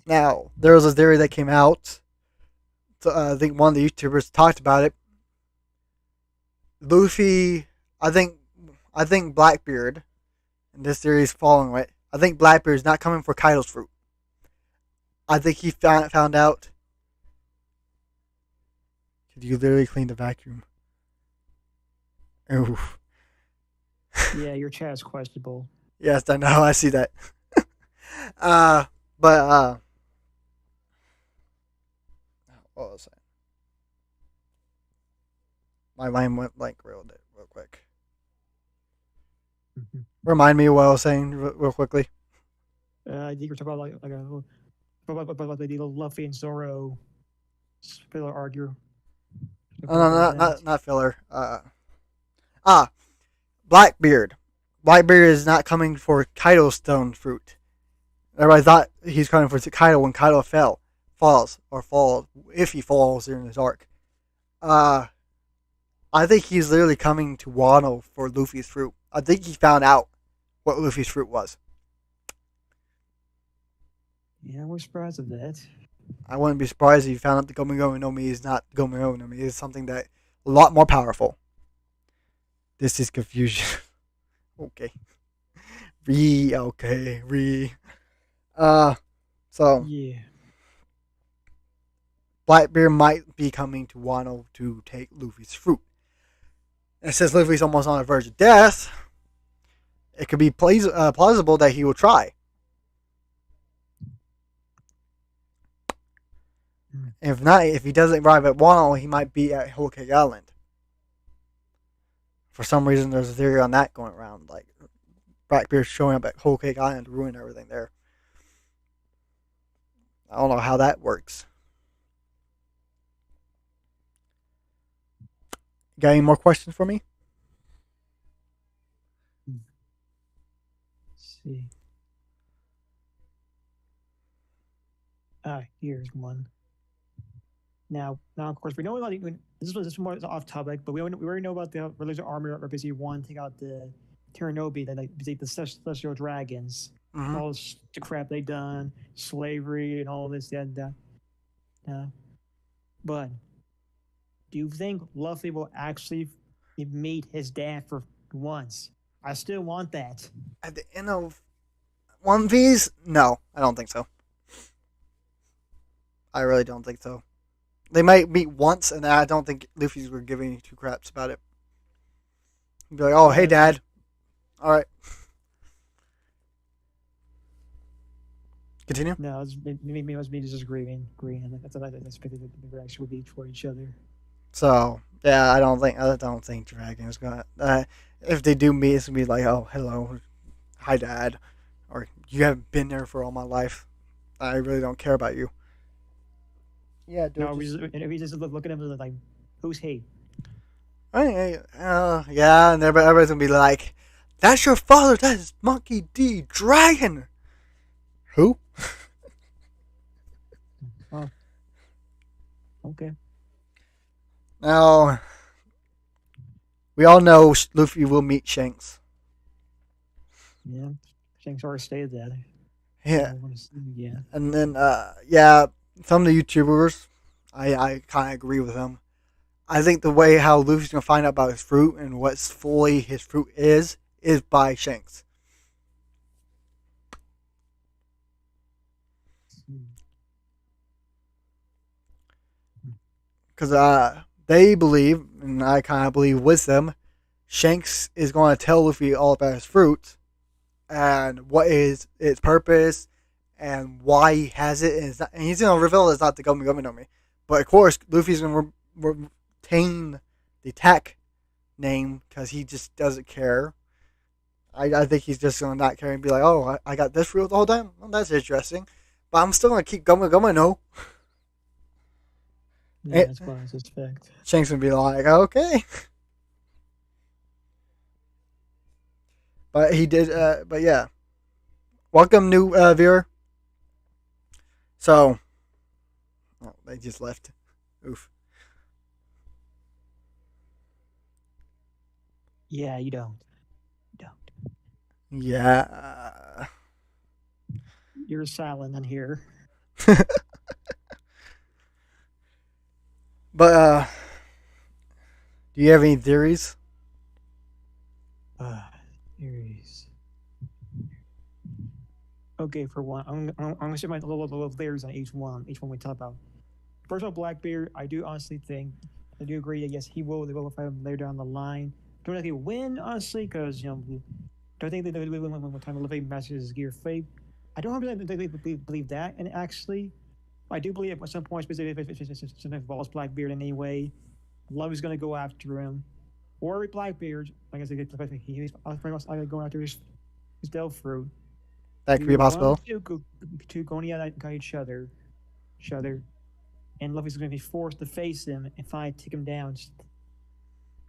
Now there was a theory that came out. I think one of the YouTubers talked about it. Luffy, I think Blackbeard, and this theory is following it. I think Blackbeard is not coming for Kaido's fruit. I think he found out. Could you literally clean the vacuum? Oof. Yeah, your chat is questionable. Yes, I know. I see that. uh, but what was I? My mind went blank real quick. Mhm. Remind me what I was saying real quickly. I think we're talking about about the Luffy and Zoro filler argue. Oh, no, About that. not filler. Ah, Blackbeard. Blackbeard is not coming for Kaido stone fruit. Everybody thought he's coming for Kaido when Kaido falls if he falls during this arc. Uh, I think he's literally coming to Wano for Luffy's fruit. I think he found out what Luffy's fruit was. Yeah, we're surprised of that. I wouldn't be surprised if he found out the Gomu Gomu no Mi is not Gomu Gomu no Mi. It's something that a lot more powerful. This is confusion. Okay. Okay, Uh, so Yeah. Blackbeard might be coming to Wano to take Luffy's fruit. And since Luffy's almost on the verge of death, it could be plausible that he will try. Mm. If not, if he doesn't arrive at Wano, he might be at Whole Cake Island. For some reason, there's a theory on that going around, like Blackbeard showing up at Whole Cake Island to ruin everything there. I don't know how that works. Got any more questions for me? Let's see. Here's one. Now, of course, we know about this is more off topic, but we already know about the religious army are busy wanting out the Terranobi, like the celestial dragons, Mm-hmm. all the crap they done, slavery and all this, that, and that. Uh, but do you think Luffy will actually meet his dad for once? I still want that. At the end of One Piece, no, I don't think so. I really don't think so. They might meet once, and I don't think Luffy's were giving two craps about it. He'd be like, "Oh, hey, That's Dad. All right, continue." no, maybe it was me disagreeing. Agreeing. That's what I expected that they actually would be for each other. So yeah, I don't think Dragon is gonna. If they do meet, it's gonna be like, "Oh, hello, hi, Dad," or "You haven't been there for all my life. I really don't care about you." Yeah, dude. No, we just look at him like, who's he? Yeah, and everybody's gonna be like, "That's your father. That is Monkey D. Dragon." Who? Oh, okay. Now we all know Luffy will meet Shanks. Yeah. Shanks already stated that. Yeah, Yeah. and then yeah, some of the YouTubers, I kind of agree with them. I think the way how Luffy's gonna find out about his fruit and what's fully his fruit is by Shanks. Because they believe, and I kind of believe with them, Shanks is going to tell Luffy all about his fruit and what is its purpose and why he has it, and, and he's going to reveal it's not the Gomu Gomu no Mi. But of course, Luffy's going to retain the attack name because he just doesn't care. I think he's just going to not care and be like, "Oh, I got this fruit the whole time? Well, that's interesting. But I'm still going to keep Gomu Gomu no." Yeah, that's why I suspect. Shanks going to be like, "Okay." But he did, but yeah. Welcome, new viewer. So, oh, they just left. Oof. Yeah, you don't. You don't. Yeah. You're silent on here. But do you have any theories? Theories. Okay, for one, I'm gonna share my little theories on each one we talk about. First of all, Blackbeard, I do honestly think, I do agree that yes, he will, they will fight him later down the line. don't think they win honestly because don't think that they will win when time Luffy masters his gear fate. I don't believe that, and actually, I do believe at some point, specifically if it involves Blackbeard in any way, Love is going to go after him, or Blackbeard. Like I said, he's pretty much going after his Delph fruit. That could be a Either one of possibility. the two going at each other, and Luffy's going to be forced to face him and finally take him down.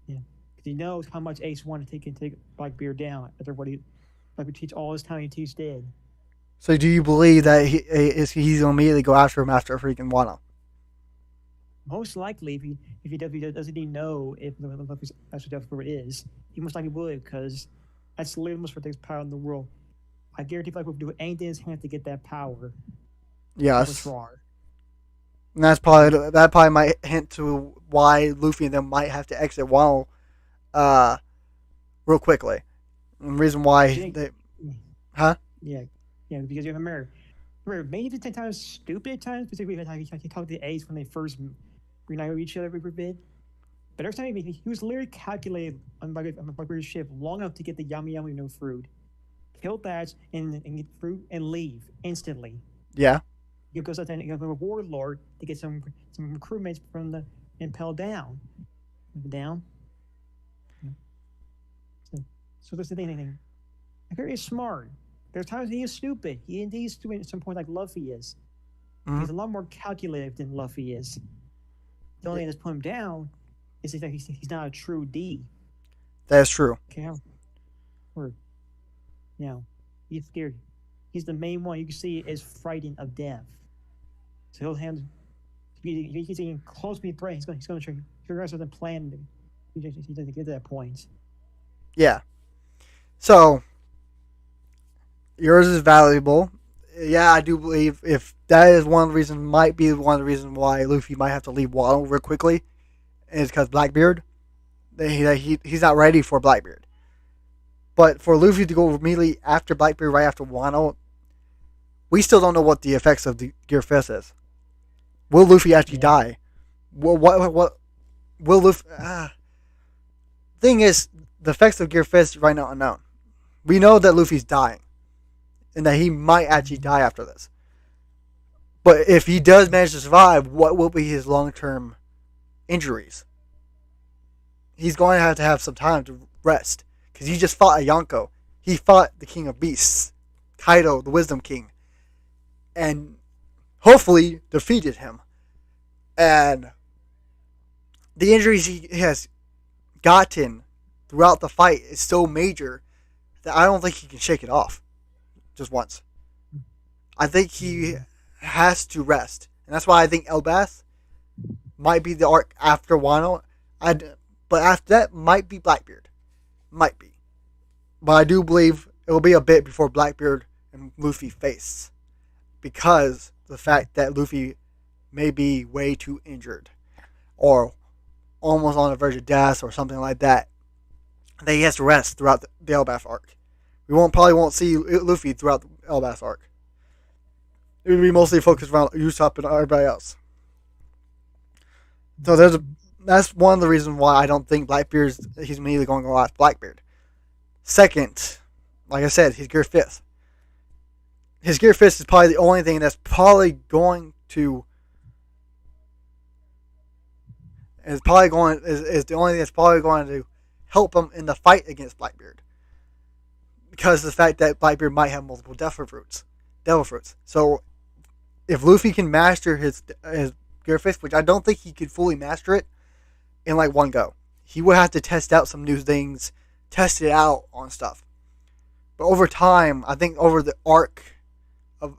Yeah, because he knows how much Ace wanted to take Blackbeard down after what he like would teach all his time he teach did. So do you believe that he's gonna immediately go after him after freaking Wano? Most likely, if he doesn't even know if Luffy's actually Death Fruit is, he most likely would because that's literally the most ridiculous power in the world. I guarantee Blackbeard would do anything in his hand to get that power. Which Yes. are. And that probably might hint to why Luffy and them might have to exit Wano uh real quickly. And the reason Do why you think? they huh? Yeah, yeah, because you remember maybe 10 times stupid at times, particularly like he talked to the Ace when they first reunited with each other every bit. But every time he was literally calculated on Blackbeard's ship long enough to get the Yami Yami no fruit, kill that and get fruit and leave instantly. Yeah. He goes out there and a warlord to get some recruitments from the Impel down. Down. So that's the thing. Harry is smart. There's times he is stupid. He indeed is stupid at some point, like Luffy is. Mm-hmm. He's a lot more calculative than Luffy is. The only thing that's put him down is that he's not a true D. That is true. Okay, or he's scared. He's the main one you can see is frightened of death. So he'll hand. If he's getting close to me, brain. He's going to figure out something planned. He doesn't get to that point. Yeah. So yours is valuable. Yeah, I do believe if that is one of the reasons, might be one of the reasons why Luffy might have to leave Wano real quickly, is because Blackbeard. He's not ready for Blackbeard. But for Luffy to go immediately after Blackbeard, right after Wano, we still don't know what the effects of the Gear Fist is. Will Luffy actually die? What will Luffy? Thing is, the effects of Gear Fist right now are unknown. We know that Luffy's dying, and that he might actually die after this. But if he does manage to survive, what will be his long-term injuries? He's going to have some time to rest because he just fought a Yonko. He fought the King of Beasts, Kaido, the Wisdom King, and hopefully defeated him. And the injuries he has gotten throughout the fight is so major that I don't think he can shake it off just once. I think he has to rest, and that's why I think Elbas might be the arc after Wano. But after that might be Blackbeard, might be. But I do believe it will be a bit before Blackbeard and Luffy face, because the fact that Luffy may be way too injured, or almost on the verge of death, or something like that. That he has to rest throughout the Elbaf arc. We probably won't see Luffy throughout the Elbaf arc. It would be mostly focused around Usopp and everybody else. So that's one of the reasons why I don't think he's immediately going to go after Blackbeard. Second, like I said, his Gear Fist. His Gear Fist is probably the only thing that's probably going to is the only thing that's probably going to help him in the fight against Blackbeard. Because of the fact that Blackbeard might have multiple devil fruits. So if Luffy can master his Gear Fist, which I don't think he could fully master it in like one go. He would have to test out some new things, test it out on stuff. But over time, I think over the arc of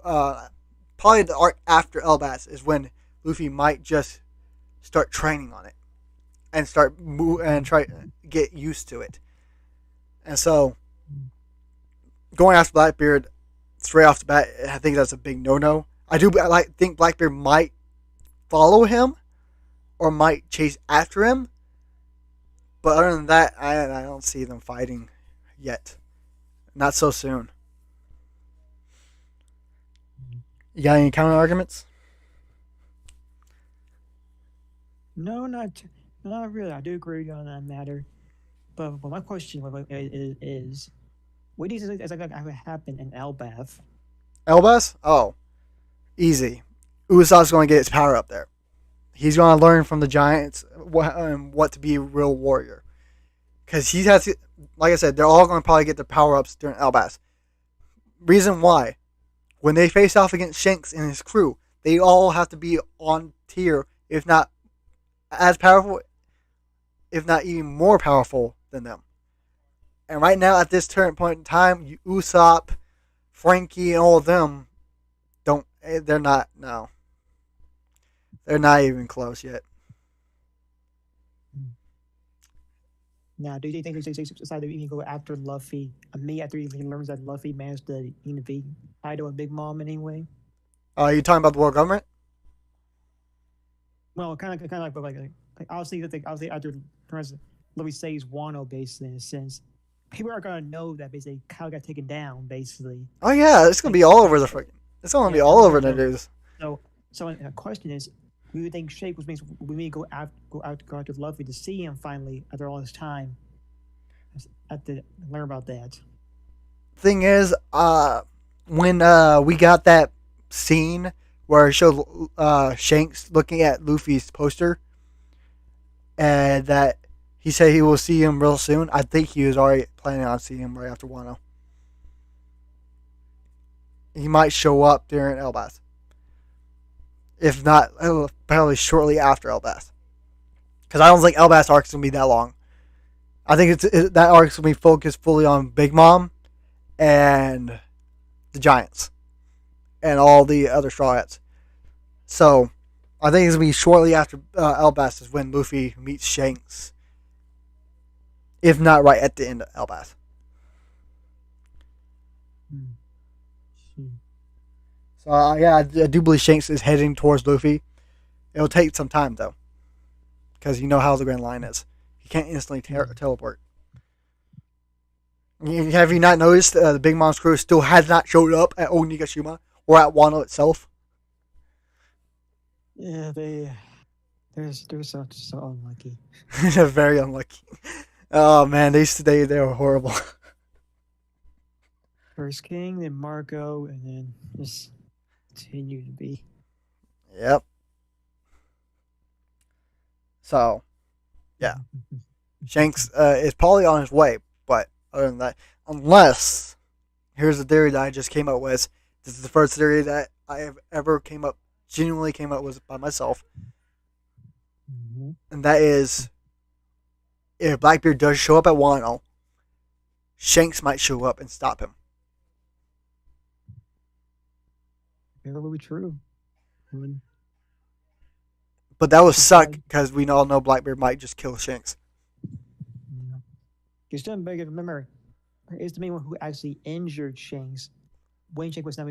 probably the arc after Elbas is when Luffy might just start training on it and try to get used to it. And so going after Blackbeard straight off the bat, I think that's a big no-no. I think Blackbeard might follow him or might chase after him. But other than that, I don't see them fighting yet. Not so soon. You got any counter arguments? No, not really. I do agree on that matter. but my question is, what do you think is going to happen in Elbath? Elbas? Oh, easy. Usopp's going to get his power up there. He's going to learn from the giants what to be a real warrior. Because he has to, like I said, they're all going to probably get their power ups during Elbas. Reason why? When they face off against Shanks and his crew, they all have to be on tier, if not as powerful, if not even more powerful than them. And right now, at this current point in time, Usopp, Frankie, and all of them don't. They're not. No, they're not even close yet. Now, do you think they decide to even go after Luffy? Me after he learns that Luffy managed to defeat Kaido and Big Mom anyway. Are you talking about the world government? Well, kind of like, but like obviously, obviously after Luffy saves Wano, basically in a sense, people are gonna know that basically Kaido got taken down, basically. Oh yeah, it's gonna be all over the freaking. It's gonna be all over the news. So, the question is, do you think Shake was means we may go after Luffy to see him finally after all this time? I have to learn about that. Thing is, when we got that scene where it showed Shanks looking at Luffy's poster, and that he said he will see him real soon. I think he was already planning on seeing him right after Wano. He might show up during Elbas. If not, probably shortly after Elbas. Because I don't think Elbas arc is going to be that long. I think that arc is going to be focused fully on Big Mom and the Giants. And all the other Straw Hats. So, I think it's going to be shortly after Elbas is when Luffy meets Shanks. If not right at the end of Elbas. So, yeah, I do believe Shanks is heading towards Luffy. It'll take some time, though. Because you know how the Grand Line is. You can't instantly teleport. Have you not noticed the Big Mom's crew still has not showed up at Onigashima or at Wano itself? Yeah, they're so unlucky. They're very unlucky. Oh man, they were horrible. First King, then Marco, and then just continue to be. Yep. So, yeah, Shanks is probably on his way, but other than that, unless here's the theory that I just came up with. This is the first theory that I have ever genuinely came up with by myself, and that is, if Blackbeard does show up at Wano, Shanks might show up and stop him. That would be true. But that would suck because we all know Blackbeard might just kill Shanks. You still remember, it's the main one who actually injured Shanks when Shanks was not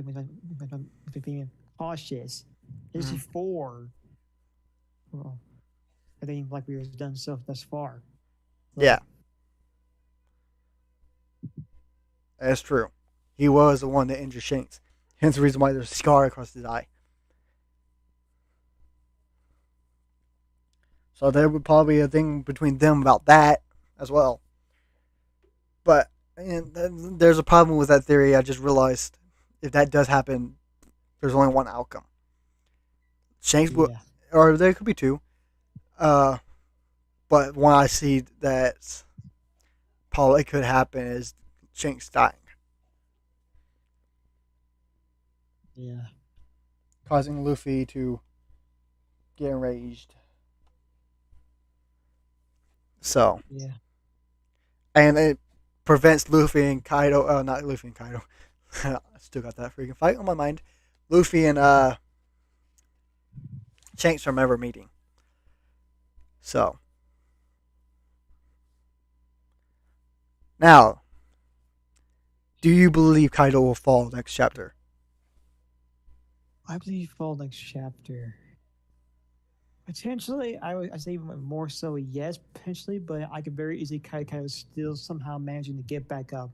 being cautious. This is before. Well, I think Blackbeard has done so thus far. But yeah. That's true. He was the one that injured Shanks. Hence the reason why there's a scar across his eye. So there would probably be a thing between them about that as well. But there's a problem with that theory. I just realized if that does happen, there's only one outcome. Shanks will, or there could be two. But one I see that probably could happen is Shanks dying. Yeah. Causing Luffy to get enraged. So. Yeah. And it prevents Luffy and Kaido. Not Luffy and Kaido. I still got that freaking fight on my mind. Luffy and Shanks from ever meeting. So. Now, do you believe Kaido will fall next chapter? I believe fall next chapter. Potentially, I say more so yes, potentially, but I could very easily Kaido still somehow managing to get back up.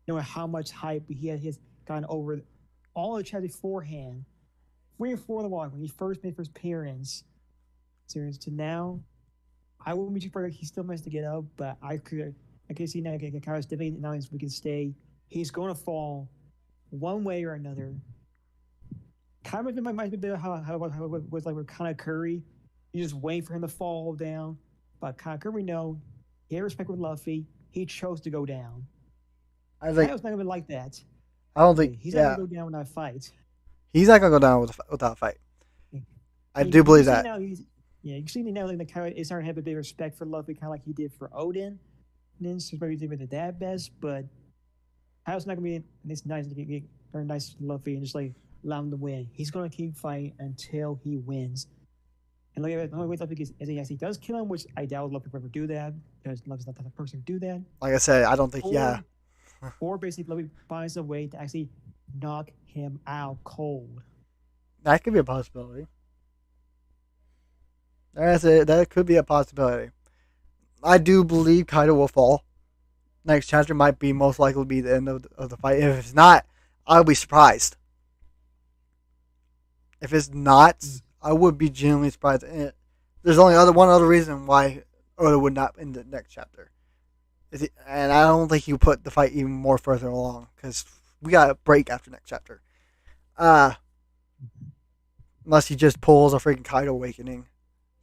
Knowing how much hype he has gotten over all the chapters beforehand. 3 or 4 of the walk when he first made his appearance. Series to now, I wouldn't be too far. He still managed to get up, but I could I can see now Kaido's definitely now we can stay. He's going to fall one way or another. Kind of reminds me a bit of how it was like with kind of Curry. You just wait for him to fall down. But kind of Curry, no, he had respect with Luffy. He chose to go down. I think Kaido's not gonna be like that. I don't think Like, he's not gonna yeah go down in that fight. he's not gonna go down without a fight. I do You can believe see that. now he's yeah, you can see now like the Kaido is starting to have a bit of respect for Luffy, kind of like he did for Odin. And then so maybe with the dad best, but Kaido's not gonna be this nice, very nice to Luffy and just like allow him to win. He's gonna keep fighting until he wins. And look at it, the only way Luffy gets, as he does kill him, which I doubt Luffy would ever do that because Luffy's not the type of person to do that. Like I said, I don't think yeah. Or basically Luffy finds a way to actually knock him out cold. That could be a possibility. That's it. That could be a possibility. I do believe Kaido will fall. Next chapter might be most likely be the end of the fight. If it's not, I'll be surprised. If it's not, I would be genuinely surprised. And there's only one other reason why Oda would not end the next chapter. And I don't think he would put the fight even more further along because we got a break after next chapter. Unless he just pulls a freaking Kaido awakening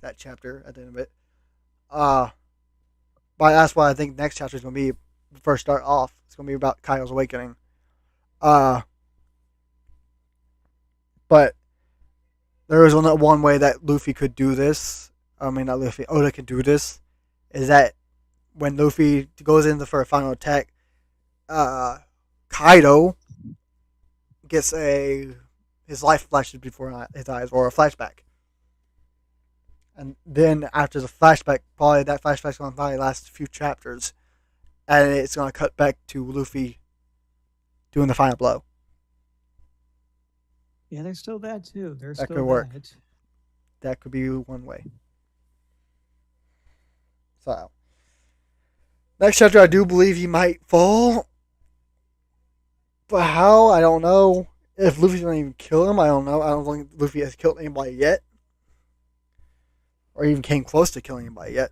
that chapter at the end of it. But that's why I think next chapter is going to be first start off. It's going to be about Kaido's awakening. But there is only one way that Luffy could do this. I mean, not Luffy. Oda could do this. Is that when Luffy goes in for a final attack, Kaido gets his life flashes before his eyes, or a flashback. And then after the flashback, probably that flashback's going to probably last a few chapters, and it's going to cut back to Luffy doing the final blow. Yeah, there's still that too. There's That still could work. that. That could be one way. So, next chapter, I do believe he might fall. But how? I don't know. If Luffy's going to even kill him, I don't know. I don't think Luffy has killed anybody yet. Or even came close to killing anybody yet.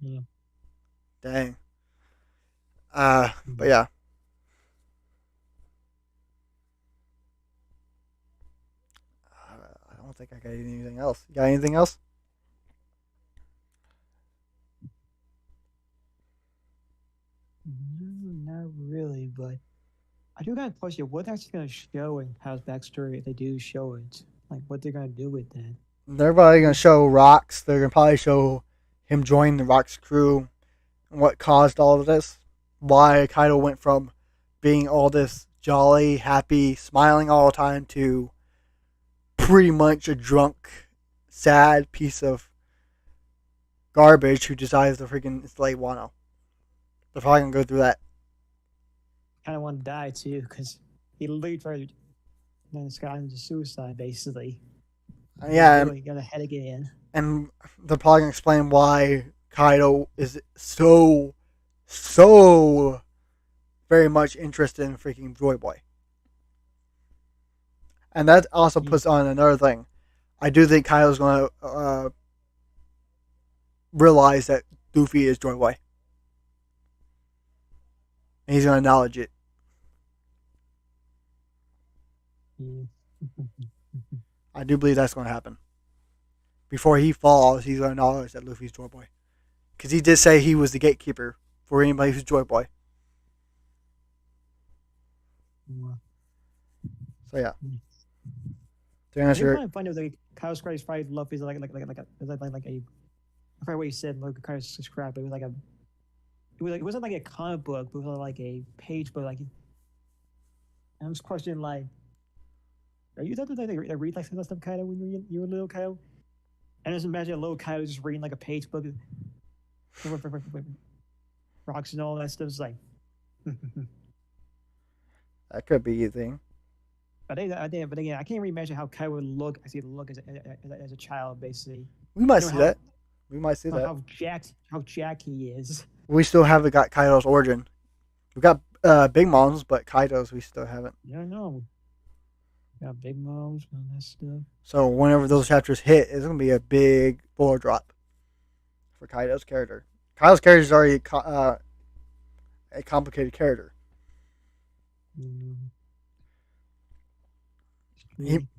Yeah. Dang. But yeah. I don't think I got anything else. You got anything else? No, not really, but I do got a question. What they're actually going to show in Kyle's backstory if they do show it? Like, what they're going to do with that? They're probably going to show Rocks. They're going to probably show him joining the Rocks crew and what caused all of this. Why Kaido went from being all this jolly, happy, smiling all the time to pretty much a drunk, sad piece of garbage who decides to freaking slay Wano. They're probably going to go through that. Kind of want to die too, because he literally tried then this guy into suicide, basically. Yeah, He got a headache again. and they're probably going to explain why Kaido is so very much interested in freaking Joy Boy. And that also puts on another thing. I do think Kaido's going to realize that Luffy is Joy Boy. And he's going to acknowledge it. Yeah. I do believe that's going to happen. Before he falls, he's going to acknowledge that Luffy's Joy Boy. Because he did say he was the gatekeeper for anybody who's Joy Boy. So yeah. To answer, I find it was like Kyle's Christ fight Luffy's like a I forgot what he said. Like kind of scrap. It was like it wasn't like a comic book, but it was like a page book. Like I'm just questioning like, are you that read like some of that stuff, Kaido, when you were a little Kaido? And just imagine a little Kaido just reading like a page book, rocks and all that stuff. It's like, that could be a thing. but again, I can't really imagine how Kaido would look. I see the look as a child, basically. We might see that. We might see that. How jacked he is. We still haven't got Kaido's origin. We've got Big Mom's, but Kaido's we still haven't. Yeah, no. Got Big Mom's and all that stuff. So whenever those chapters hit, it's gonna be a big floor drop. for Kaido's character. Kaido's character is already a complicated character. Mm,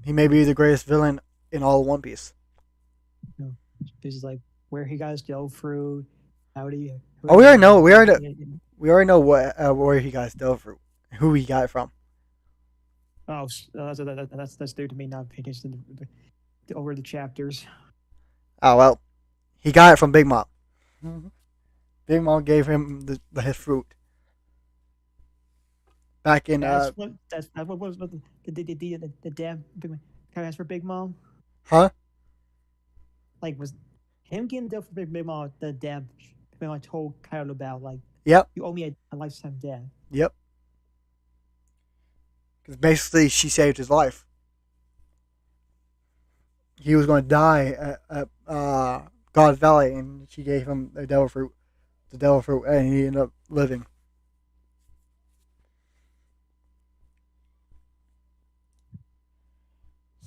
He may be the greatest villain in all of One Piece. you know, this is like where he got his dough fruit. How do you? Oh, we already know. We already know what where he got his dough fruit, who he got it from. Oh, that's due to me not paying attention over the chapters. Oh well, he got it from Big Mom. Big Mom gave him his fruit back in That's what was the damn big can I ask for Big Mom? huh? Like was him getting the dough for Big Mom the damn Big Mom told Kyle about like Yep, you owe me a lifetime debt. yep. Because basically, she saved his life. He was going to die at God's Valley, and she gave him the devil fruit, and he ended up living.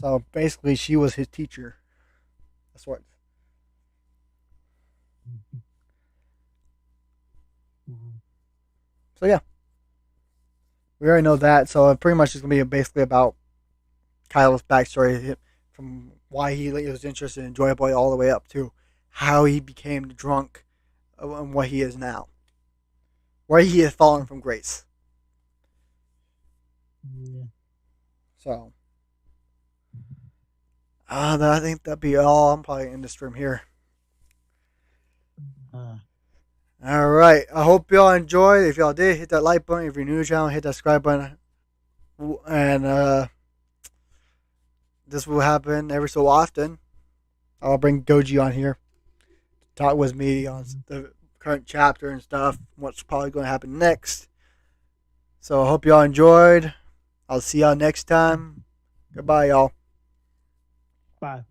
So basically, she was his teacher. That's what. So yeah, we already know that. So it pretty much is gonna be basically about Kyle's backstory, from why he was interested in Joy Boy all the way up to how he became drunk and what he is now, where he has fallen from grace. Yeah. So I think that'd be all. I'm probably in the stream here. Uh, All right. I hope y'all enjoyed. If y'all did, hit that like button. If you're new to the channel, hit that subscribe button. And this will happen every so often. I'll bring Goji on here to talk with me on the current chapter and stuff. What's probably going to happen next. So I hope y'all enjoyed. I'll see y'all next time. Goodbye, y'all. bye.